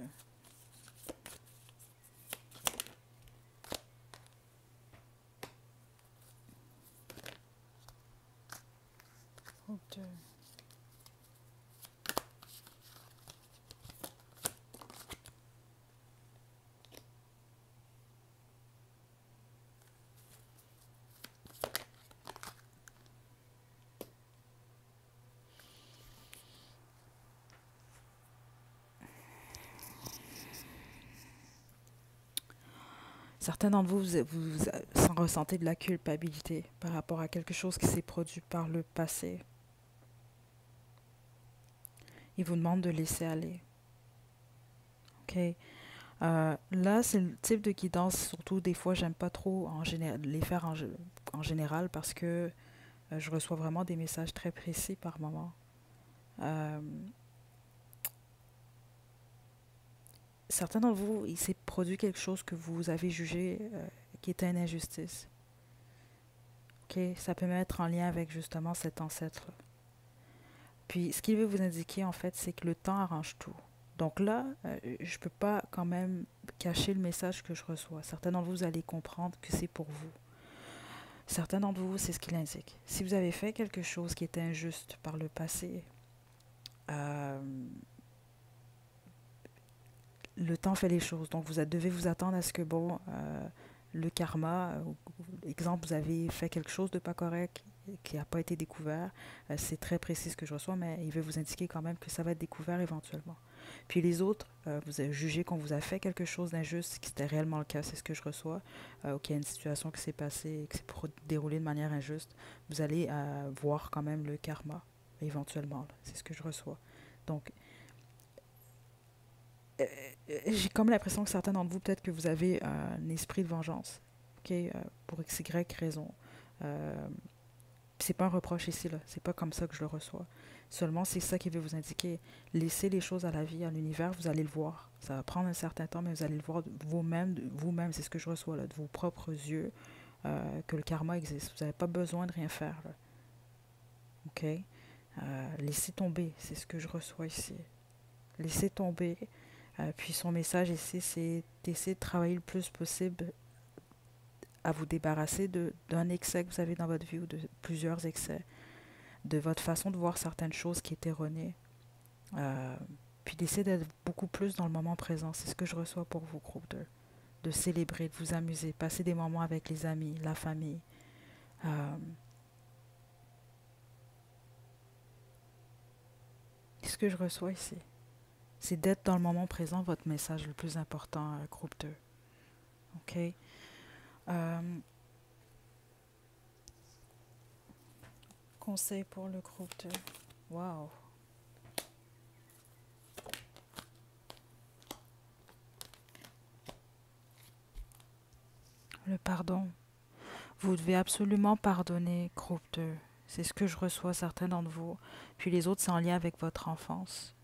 S1: Certains d'entre vous, vous ressentez de la culpabilité par rapport à quelque chose qui s'est produit par le passé. Il vous demande de laisser aller. OK? Là, c'est le type de guidance, surtout des fois, j'aime pas trop les faire en général parce que je reçois vraiment des messages très précis par moment. Euh, Certains d'entre vous, il s'est produit quelque chose que vous avez jugé qui était une injustice. OK? Ça peut mettre en lien avec justement cet ancêtre-là. Puis, ce qu'il veut vous indiquer, en fait, c'est que le temps arrange tout. Donc là, je ne peux pas quand même cacher le message que je reçois. Certains d'entre vous, vous allez comprendre que c'est pour vous. Certains d'entre vous, c'est ce qu'il indique. Si vous avez fait quelque chose qui était injuste par le passé, euh, le temps fait les choses. Donc, vous devez vous attendre à ce que, bon, le karma, exemple, vous avez fait quelque chose de pas correct qui n'a pas été découvert, c'est très précis ce que je reçois, mais il veut vous indiquer quand même que ça va être découvert éventuellement. Puis les autres, vous avez jugé qu'on vous a fait quelque chose d'injuste, qui c'était réellement le cas, c'est ce que je reçois, ou qu'il y a une situation qui s'est passée, qui s'est déroulée de manière injuste, vous allez voir quand même le karma, éventuellement. C'est ce que je reçois. Donc, j'ai comme l'impression que certains d'entre vous, peut-être que vous avez un esprit de vengeance, ok, pour x, y raison. Euh, c'est pas un reproche ici, là. C'est pas comme ça que je le reçois. Seulement, c'est ça qui veut vous indiquer. Laissez les choses à la vie, à l'univers, vous allez le voir. Ça va prendre un certain temps, mais vous allez le voir vous-même, c'est ce que je reçois, là, de vos propres yeux, que le karma existe. Vous n'avez pas besoin de rien faire, là. OK? Laissez tomber, c'est ce que je reçois ici. Laissez tomber. Puis son message ici, c'est d'essayer de travailler le plus possible à vous débarrasser d'un excès que vous avez dans votre vie ou de plusieurs excès, de votre façon de voir certaines choses qui est erronée. Euh, Puis d'essayer d'être beaucoup plus dans le moment présent. C'est ce que je reçois pour vos groupes, de célébrer, de vous amuser, passer des moments avec les amis, la famille. Euh, ce que je reçois ici, c'est d'être dans le moment présent, votre message le plus important, groupe 2. OK? Euh, Conseil pour le groupe 2. Wow! Le pardon. Vous devez absolument pardonner, groupe 2. C'est ce que je reçois certains d'entre vous. Puis les autres, c'est en lien avec votre enfance.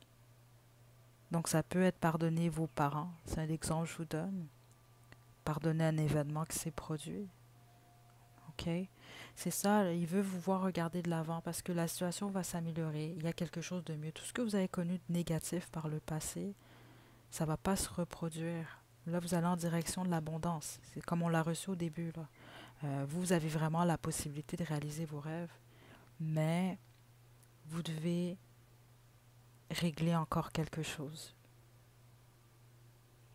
S1: Donc ça peut être pardonner vos parents. C'est un exemple que je vous donne. Pardonner un événement qui s'est produit. OK? C'est ça, il veut vous voir regarder de l'avant parce que la situation va s'améliorer. Il y a quelque chose de mieux. Tout ce que vous avez connu de négatif par le passé, ça ne va pas se reproduire. Là, vous allez en direction de l'abondance. C'est comme on l'a reçu au début, là. Vous avez vraiment la possibilité de réaliser vos rêves, mais vous devez régler encore quelque chose.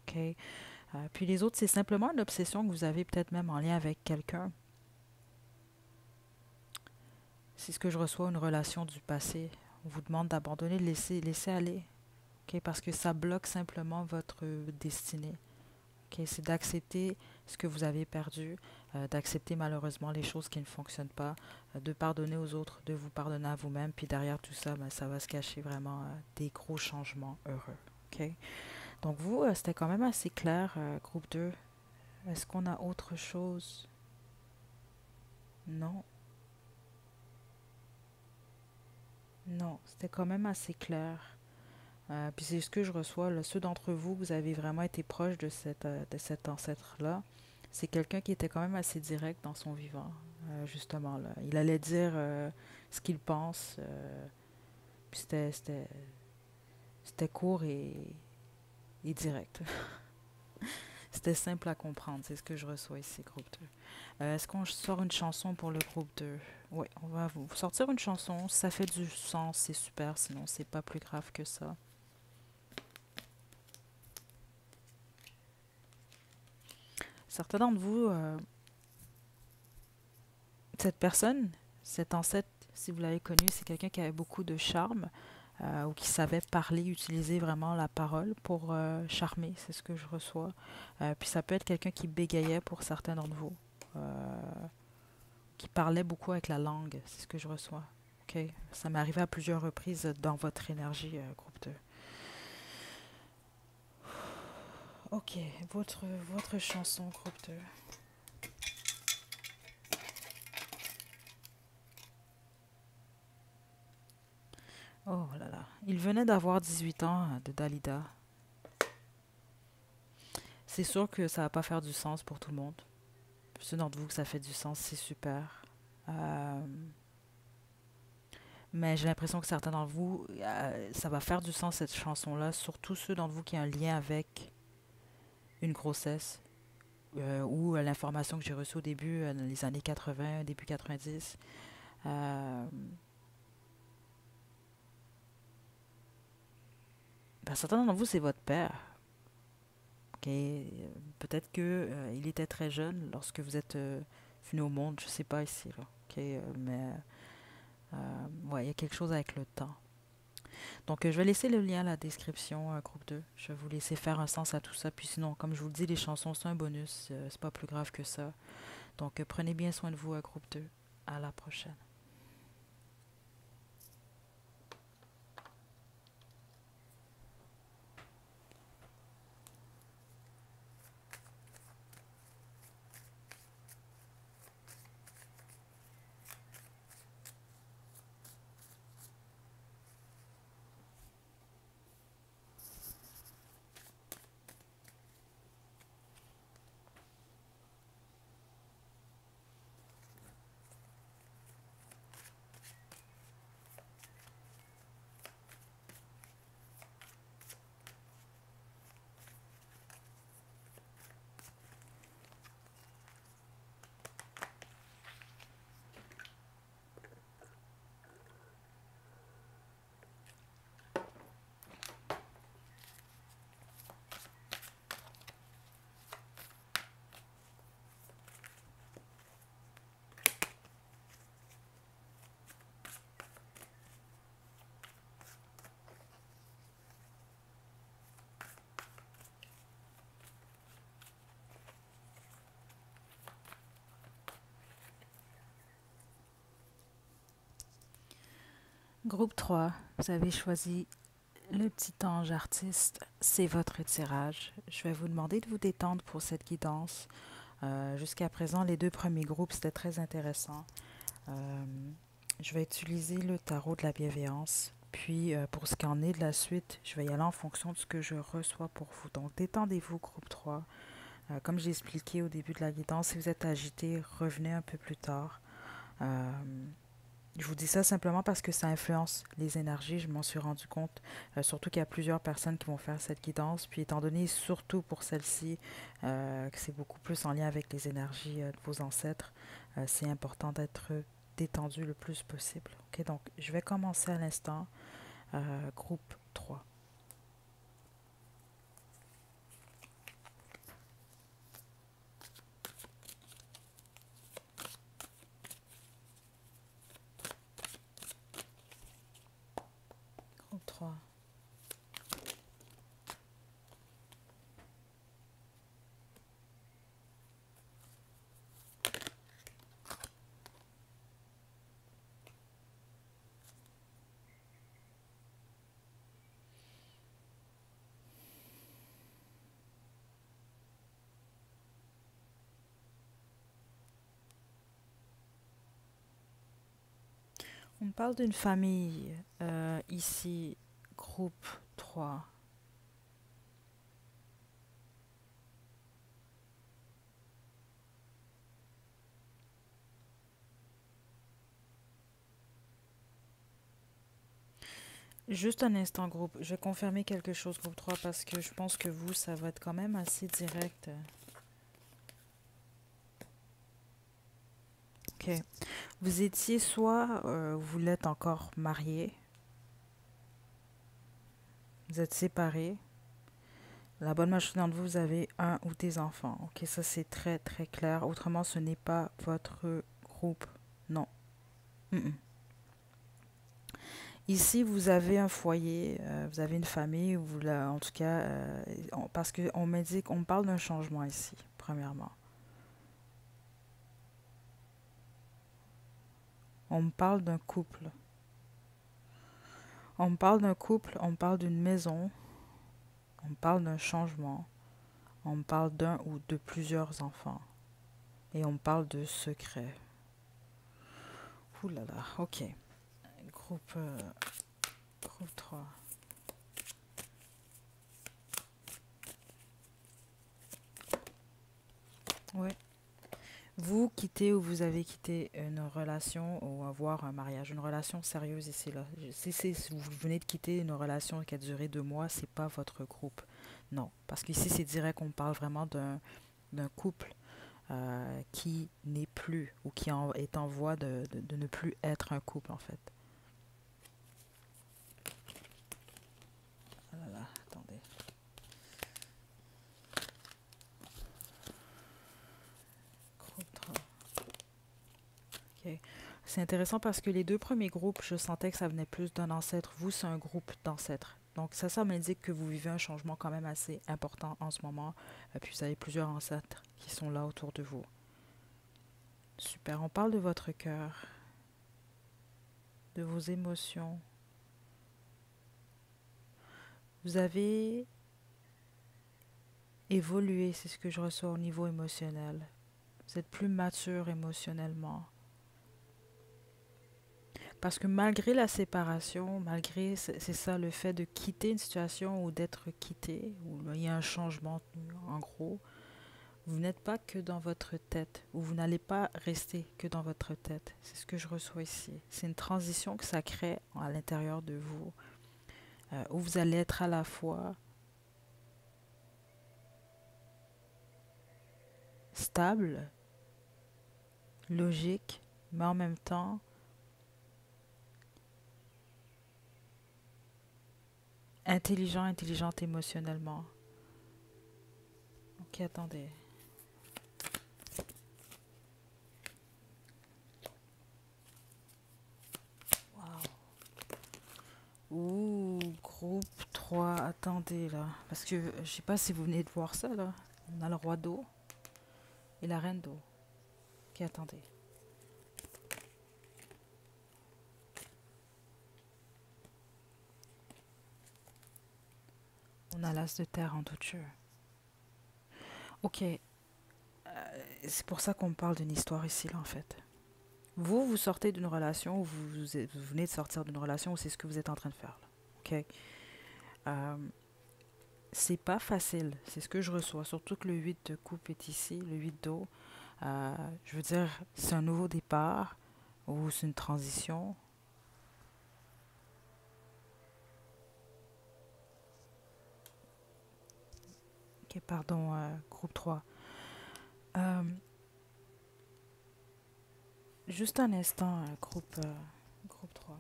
S1: OK? Puis les autres, c'est simplement une obsession que vous avez peut-être même en lien avec quelqu'un. C'est ce que je reçois, une relation du passé. On vous demande d'abandonner, de laisser aller. OK? Parce que ça bloque simplement votre destinée. Okay, c'est d'accepter ce que vous avez perdu, d'accepter malheureusement les choses qui ne fonctionnent pas, de pardonner aux autres, de vous pardonner à vous-même, puis derrière tout ça, ben, ça va se cacher vraiment des gros changements heureux. Okay? Donc vous, c'était quand même assez clair, groupe 2. Est-ce qu'on a autre chose? Non. Non, c'était quand même assez clair. Puis c'est ce que je reçois, là, ceux d'entre vous, vous avez vraiment été proche de cet ancêtre-là. C'est quelqu'un qui était quand même assez direct dans son vivant, justement. Là. Il allait dire ce qu'il pense, puis c'était court et direct. C'était simple à comprendre, c'est ce que je reçois ici, groupe 2. Est-ce qu'on sort une chanson pour le groupe 2? Oui, on va vous sortir une chanson. Si ça fait du sens, c'est super, sinon c'est pas plus grave que ça. Certains d'entre vous, cette personne, cet ancêtre, si vous l'avez connu, c'est quelqu'un qui avait beaucoup de charme, ou qui savait parler, utiliser vraiment la parole pour charmer, c'est ce que je reçois. Puis ça peut être quelqu'un qui bégayait pour certains d'entre vous, euh, qui parlait beaucoup avec la langue, c'est ce que je reçois. Ok, ça m'est arrivé à plusieurs reprises dans votre énergie, groupe 2. Ok, votre chanson, groupe 2. Oh là là, il venait d'avoir 18 ans de Dalida. C'est sûr que ça va pas faire du sens pour tout le monde. Ceux d'entre vous que ça fait du sens, c'est super. Euh, mais j'ai l'impression que certains d'entre vous, ça va faire du sens cette chanson-là, surtout ceux d'entre vous qui ont un lien avec une grossesse ou l'information que j'ai reçue au début, dans les années 80, début 90. Euh, ben, certains d'entre vous, c'est votre père. Ok, peut-être que il était très jeune lorsque vous êtes venu au monde, je sais pas ici, là. Ok, mais ouais, il y a quelque chose avec le temps. Donc, je vais laisser le lien à la description, groupe 2. Je vais vous laisser faire un sens à tout ça. Puis sinon, comme je vous le dis, les chansons, c'est un bonus. C'est pas plus grave que ça. Donc, prenez bien soin de vous, groupe 2. À la prochaine. Groupe 3, vous avez choisi le petit ange artiste. C'est votre tirage. Je vais vous demander de vous détendre pour cette guidance. Jusqu'à présent, les deux premiers groupes, c'était très intéressant. Euh, je vais utiliser le tarot de la bienveillance. Puis, pour ce qui en est de la suite, je vais y aller en fonction de ce que je reçois pour vous. Donc, détendez-vous, groupe 3. Comme j'ai expliqué au début de la guidance, si vous êtes agité, revenez un peu plus tard. Euh, je vous dis ça simplement parce que ça influence les énergies, je m'en suis rendu compte. Surtout qu'il y a plusieurs personnes qui vont faire cette guidance. Puis étant donné, surtout pour celle-ci, que c'est beaucoup plus en lien avec les énergies de vos ancêtres, c'est important d'être détendu le plus possible. Ok, donc je vais commencer à l'instant. Groupe 3. Groupe 3. On parle d'une famille ici, groupe 3. Juste un instant, groupe. Je vais confirmer quelque chose, groupe 3, parce que je pense que vous, ça va être quand même assez direct. Ok. Vous étiez soit vous l'êtes encore marié, vous êtes séparés. La bonne majorité d'entre vous, vous avez un ou des enfants. Ok, ça c'est très très clair. Autrement, ce n'est pas votre groupe. Non. Mm-mm. Ici, vous avez un foyer, vous avez une famille, en tout cas, parce qu'on m'indique, on parle d'un changement ici, premièrement. On me parle d'un couple. On me parle d'un couple, on me parle d'une maison, on me parle d'un changement, on me parle d'un ou de plusieurs enfants. Et on me parle de secrets. Ouh là là, ok. Groupe, groupe 3. Ouais. Vous quittez ou vous avez quitté une relation ou avoir un mariage, une relation sérieuse ici là. Si vous venez de quitter une relation qui a duré 2 mois, c'est pas votre groupe. Non, parce qu'ici c'est direct, on parle vraiment d'un couple qui n'est plus ou est en voie de ne plus être un couple en fait. Ah là là, attendez. Groupe 3. Ok. C'est intéressant parce que les deux premiers groupes, je sentais que ça venait plus d'un ancêtre. Vous, c'est un groupe d'ancêtres. Donc ça m'indique que vous vivez un changement quand même assez important en ce moment. Puis vous avez plusieurs ancêtres qui sont là autour de vous. Super, on parle de votre cœur, de vos émotions. Vous avez évolué, c'est ce que je reçois au niveau émotionnel. Vous êtes plus mature émotionnellement. Parce que malgré la séparation, malgré, c'est ça, le fait de quitter une situation ou d'être quitté, où il y a un changement, en gros, vous n'êtes pas que dans votre tête, ou vous n'allez pas rester que dans votre tête. C'est ce que je reçois ici. C'est une transition que ça crée à l'intérieur de vous, où vous allez être à la fois stable, logique, mais en même temps intelligente émotionnellement. Ok, attendez. Wow. Ouh, groupe 3. Attendez là. Parce que je sais pas si vous venez de voir ça là. On a le roi d'eau et la reine d'eau. Ok, attendez. On a l'as de terre en tout jeu. Ok, c'est pour ça qu'on parle d'une histoire ici là en fait. Vous sortez d'une relation, ou vous venez de sortir d'une relation, ou c'est ce que vous êtes en train de faire là. Ok. Euh, c'est pas facile, c'est ce que je reçois. Surtout que le 8 de coupe est ici, le 8 d'eau. Je veux dire, c'est un nouveau départ ou c'est une transition. Ok, pardon, groupe 3. Euh, juste un instant, groupe 3.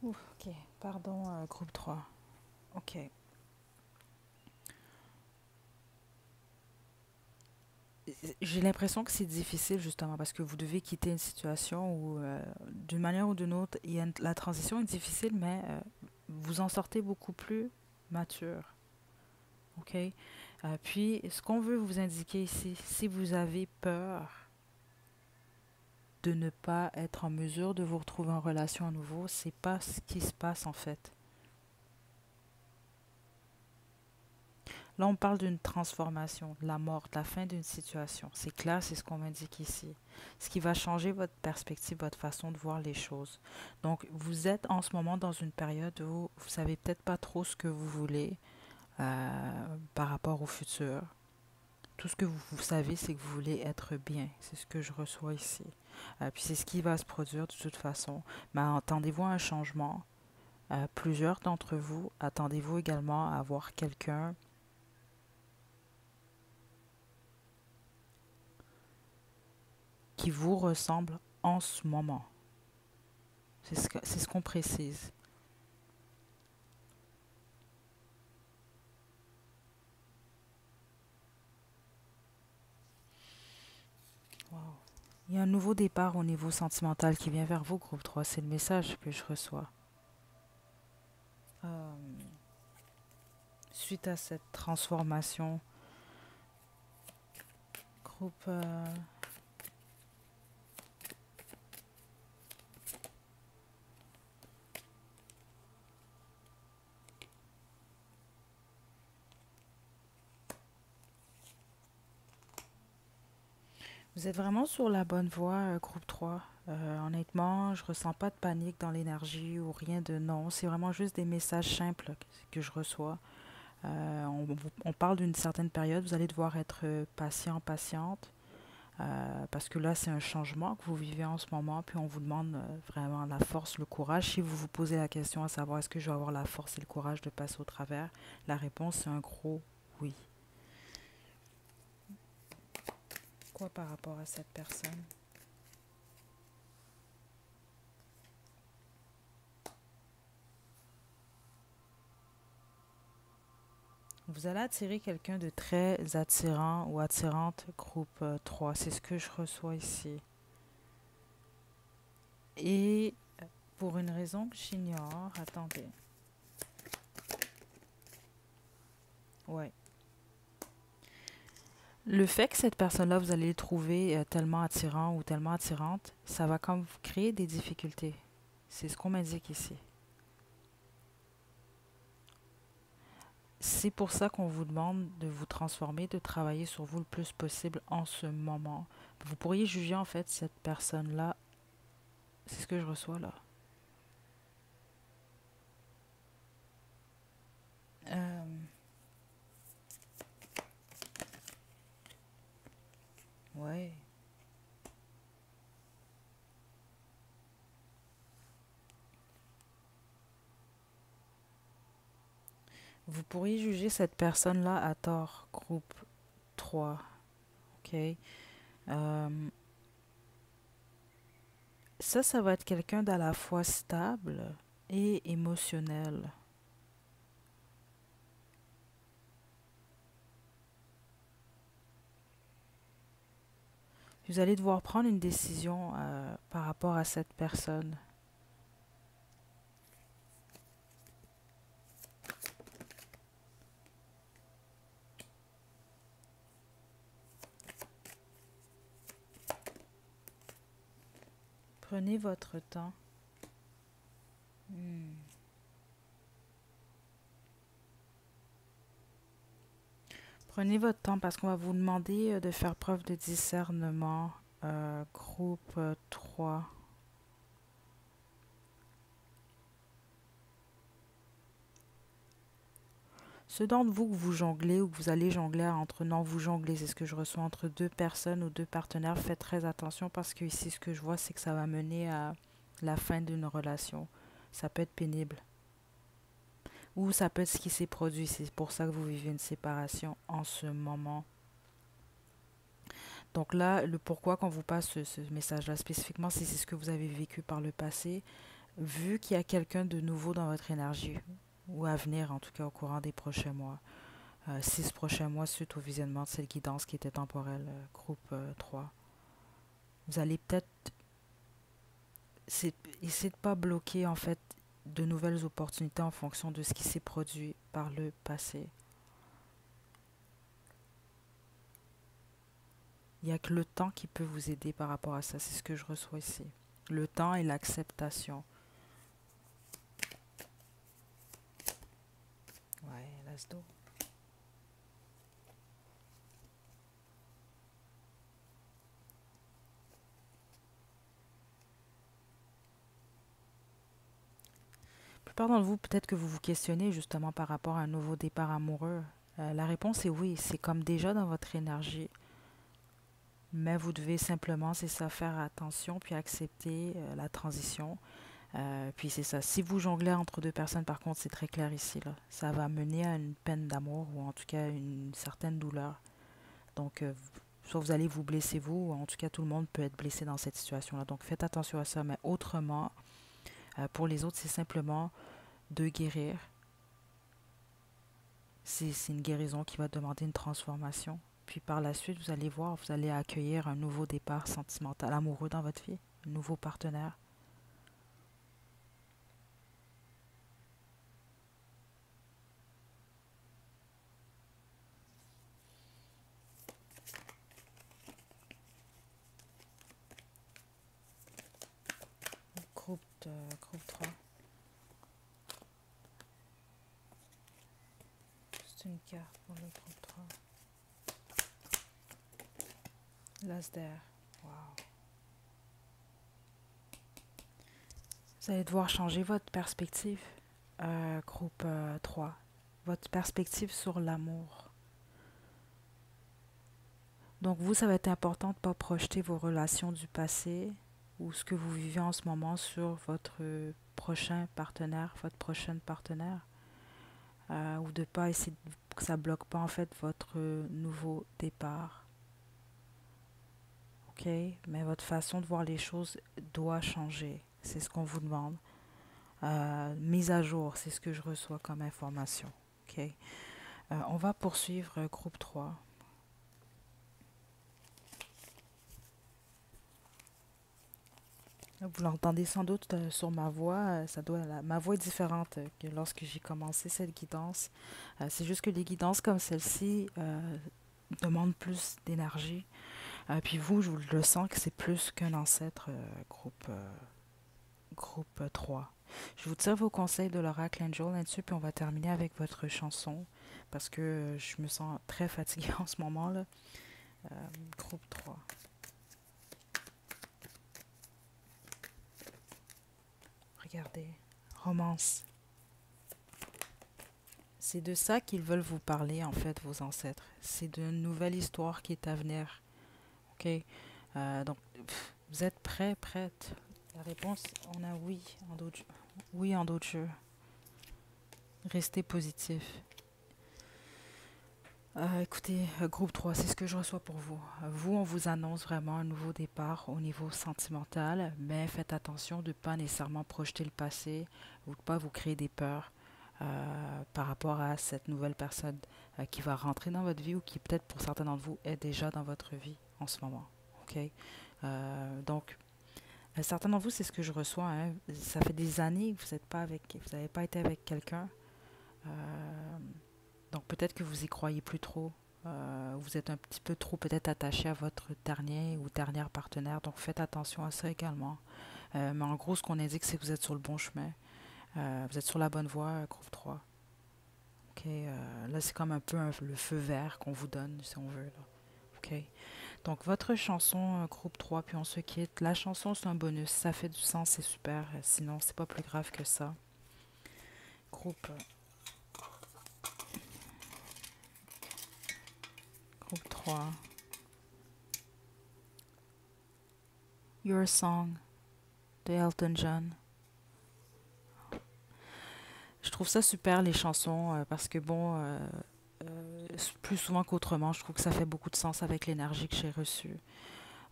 S1: Ouf, ok, pardon, groupe 3. Ok. J'ai l'impression que c'est difficile justement parce que vous devez quitter une situation où, d'une manière ou d'une autre, la transition est difficile, mais vous en sortez beaucoup plus mature. Ok? Puis, ce qu'on veut vous indiquer ici, si vous avez peur de ne pas être en mesure de vous retrouver en relation à nouveau, c'est pas ce qui se passe en fait. Là, on parle d'une transformation, de la mort, de la fin d'une situation. C'est clair, c'est ce qu'on m'indique ici. Ce qui va changer votre perspective, votre façon de voir les choses. Donc, vous êtes en ce moment dans une période où vous savez peut-être pas trop ce que vous voulez par rapport au futur. Tout ce que vous savez, c'est que vous voulez être bien. C'est ce que je reçois ici. Puis c'est ce qui va se produire de toute façon. Mais attendez-vous à un changement. Plusieurs d'entre vous, attendez-vous également à avoir quelqu'un qui vous ressemble en ce moment. C'est ce qu'on précise. Wow. Il y a un nouveau départ au niveau sentimental qui vient vers vous, groupe 3. C'est le message que je reçois. Euh, Suite à cette transformation, groupe... vous êtes vraiment sur la bonne voie, groupe 3. Honnêtement, je ressens pas de panique dans l'énergie ou rien de non. C'est vraiment juste des messages simples que je reçois. On parle d'une certaine période. Vous allez devoir être patient, patiente. Parce que là, c'est un changement que vous vivez en ce moment. Puis on vous demande vraiment la force, le courage. Si vous vous posez la question à savoir est-ce que je vais avoir la force et le courage de passer au travers, la réponse c'est un gros oui. Quoi par rapport à cette personne? Vous allez attirer quelqu'un de très attirant ou attirante, groupe 3. C'est ce que je reçois ici. Et pour une raison que j'ignore, attendez. Ouais. Le fait que cette personne-là, vous allez le trouver tellement attirant ou tellement attirante, ça va comme vous créer des difficultés. C'est ce qu'on m'indique ici. C'est pour ça qu'on vous demande de vous transformer, de travailler sur vous le plus possible en ce moment. Vous pourriez juger en fait cette personne-là. C'est ce que je reçois là. Euh, ouais. Vous pourriez juger cette personne-là à tort, groupe 3. OK? Euh, ça va être quelqu'un d'à la fois stable et émotionnel. Vous allez devoir prendre une décision par rapport à cette personne. Prenez votre temps. Hmm. Prenez votre temps parce qu'on va vous demander de faire preuve de discernement. Groupe 3. Ceux d'entre vous que vous jonglez ou que vous allez jongler entre, non, vous jonglez, c'est ce que je reçois entre deux personnes ou deux partenaires, faites très attention parce que ici, ce que je vois, c'est que ça va mener à la fin d'une relation. Ça peut être pénible. Ou ça peut être ce qui s'est produit. C'est pour ça que vous vivez une séparation en ce moment. Donc là, le pourquoi qu'on vous passe ce message-là spécifiquement, c'est ce que vous avez vécu par le passé. Vu qu'il y a quelqu'un de nouveau dans votre énergie, ou à venir en tout cas au courant des prochains mois, 6 prochains mois suite au visionnement de cette guidance qui était temporelle, groupe 3. Vous allez peut-être essayer de ne pas bloquer en fait de nouvelles opportunités en fonction de ce qui s'est produit par le passé. Il n'y a que le temps qui peut vous aider par rapport à ça. C'est ce que je reçois ici. Le temps et l'acceptation. Ouais, let's do. La plupart d'entre vous, peut-être que vous vous questionnez justement par rapport à un nouveau départ amoureux. La réponse est oui, c'est comme déjà dans votre énergie. Mais vous devez simplement, c'est ça, faire attention puis accepter la transition. Puis c'est ça. Si vous jonglez entre deux personnes, par contre, c'est très clair ici, là. Ça va mener à une peine d'amour ou en tout cas une certaine douleur. Donc, soit vous allez vous blesser vous, ou en tout cas tout le monde peut être blessé dans cette situation-là. Donc faites attention à ça. Mais autrement, Pour les autres, c'est simplement de guérir. C'est une guérison qui va demander une transformation. Puis par la suite, vous allez voir, vous allez accueillir un nouveau départ sentimental, amoureux dans votre vie, un nouveau partenaire. Groupe 3. C'est une carte pour le groupe 3. L'as d'air. Wow. Vous allez devoir changer votre perspective, groupe 3. Votre perspective sur l'amour. Donc vous, ça va être important de ne pas projeter vos relations du passé ou ce que vous vivez en ce moment sur votre prochain partenaire, votre prochaine partenaire, ou de ne pas essayer que ça ne bloque pas en fait votre nouveau départ. Ok? Mais votre façon de voir les choses doit changer. C'est ce qu'on vous demande. Mise à jour, c'est ce que je reçois comme information. Ok? On va poursuivre groupe 3. Vous l'entendez sans doute sur ma voix, ma voix est différente que lorsque j'ai commencé cette guidance. C'est juste que les guidances comme celle-ci demandent plus d'énergie. Puis vous, je le sens que c'est plus qu'un ancêtre groupe 3. Je vous tire vos conseils de l'Oracle Angel là-dessus, puis on va terminer avec votre chanson, parce que je me sens très fatiguée en ce moment là. Groupe 3. Regardez, romance. C'est de ça qu'ils veulent vous parler, en fait, vos ancêtres. C'est d'une nouvelle histoire qui est à venir. OK? Donc, vous êtes prêts, prête? La réponse, on a oui en d'autres, oui en d'autres jeux. Restez positif. Écoutez, groupe 3, c'est ce que je reçois pour vous. Vous, on vous annonce vraiment un nouveau départ au niveau sentimental, mais faites attention de ne pas nécessairement projeter le passé ou de ne pas vous créer des peurs par rapport à cette nouvelle personne qui va rentrer dans votre vie ou qui peut-être pour certains d'entre vous est déjà dans votre vie en ce moment. Ok? Donc, certains d'entre vous, c'est ce que je reçois. Hein. Ça fait des années que vous n'avez pas été avec quelqu'un. Euh, donc peut-être que vous y croyez plus trop. Vous êtes un petit peu trop peut-être attaché à votre dernier ou dernière partenaire. Donc faites attention à ça également. Mais en gros, ce qu'on indique, c'est que vous êtes sur le bon chemin. Vous êtes sur la bonne voie, groupe 3. Ok, là, c'est comme un peu le feu vert qu'on vous donne, si on veut. Là. Ok. Donc, votre chanson, groupe 3, puis on se quitte. La chanson, c'est un bonus. Ça fait du sens, c'est super. Sinon, c'est pas plus grave que ça. Groupe 3. Your Song de Elton John. Je trouve ça super, les chansons, parce que bon, plus souvent qu'autrement, je trouve que ça fait beaucoup de sens avec l'énergie que j'ai reçue.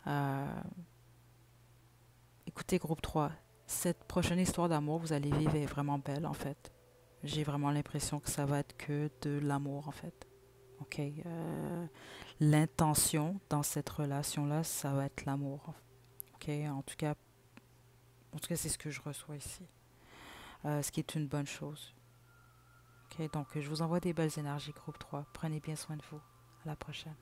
S1: Euh, Écoutez, groupe 3, cette prochaine histoire d'amour, vous allez vivre est vraiment belle, en fait. J'ai vraiment l'impression que ça va être que de l'amour, en fait. OK? L'intention dans cette relation-là, ça va être l'amour. OK? En tout cas, c'est ce que je reçois ici. Ce qui est une bonne chose. OK? Donc, je vous envoie des belles énergies, groupe 3. Prenez bien soin de vous. À la prochaine.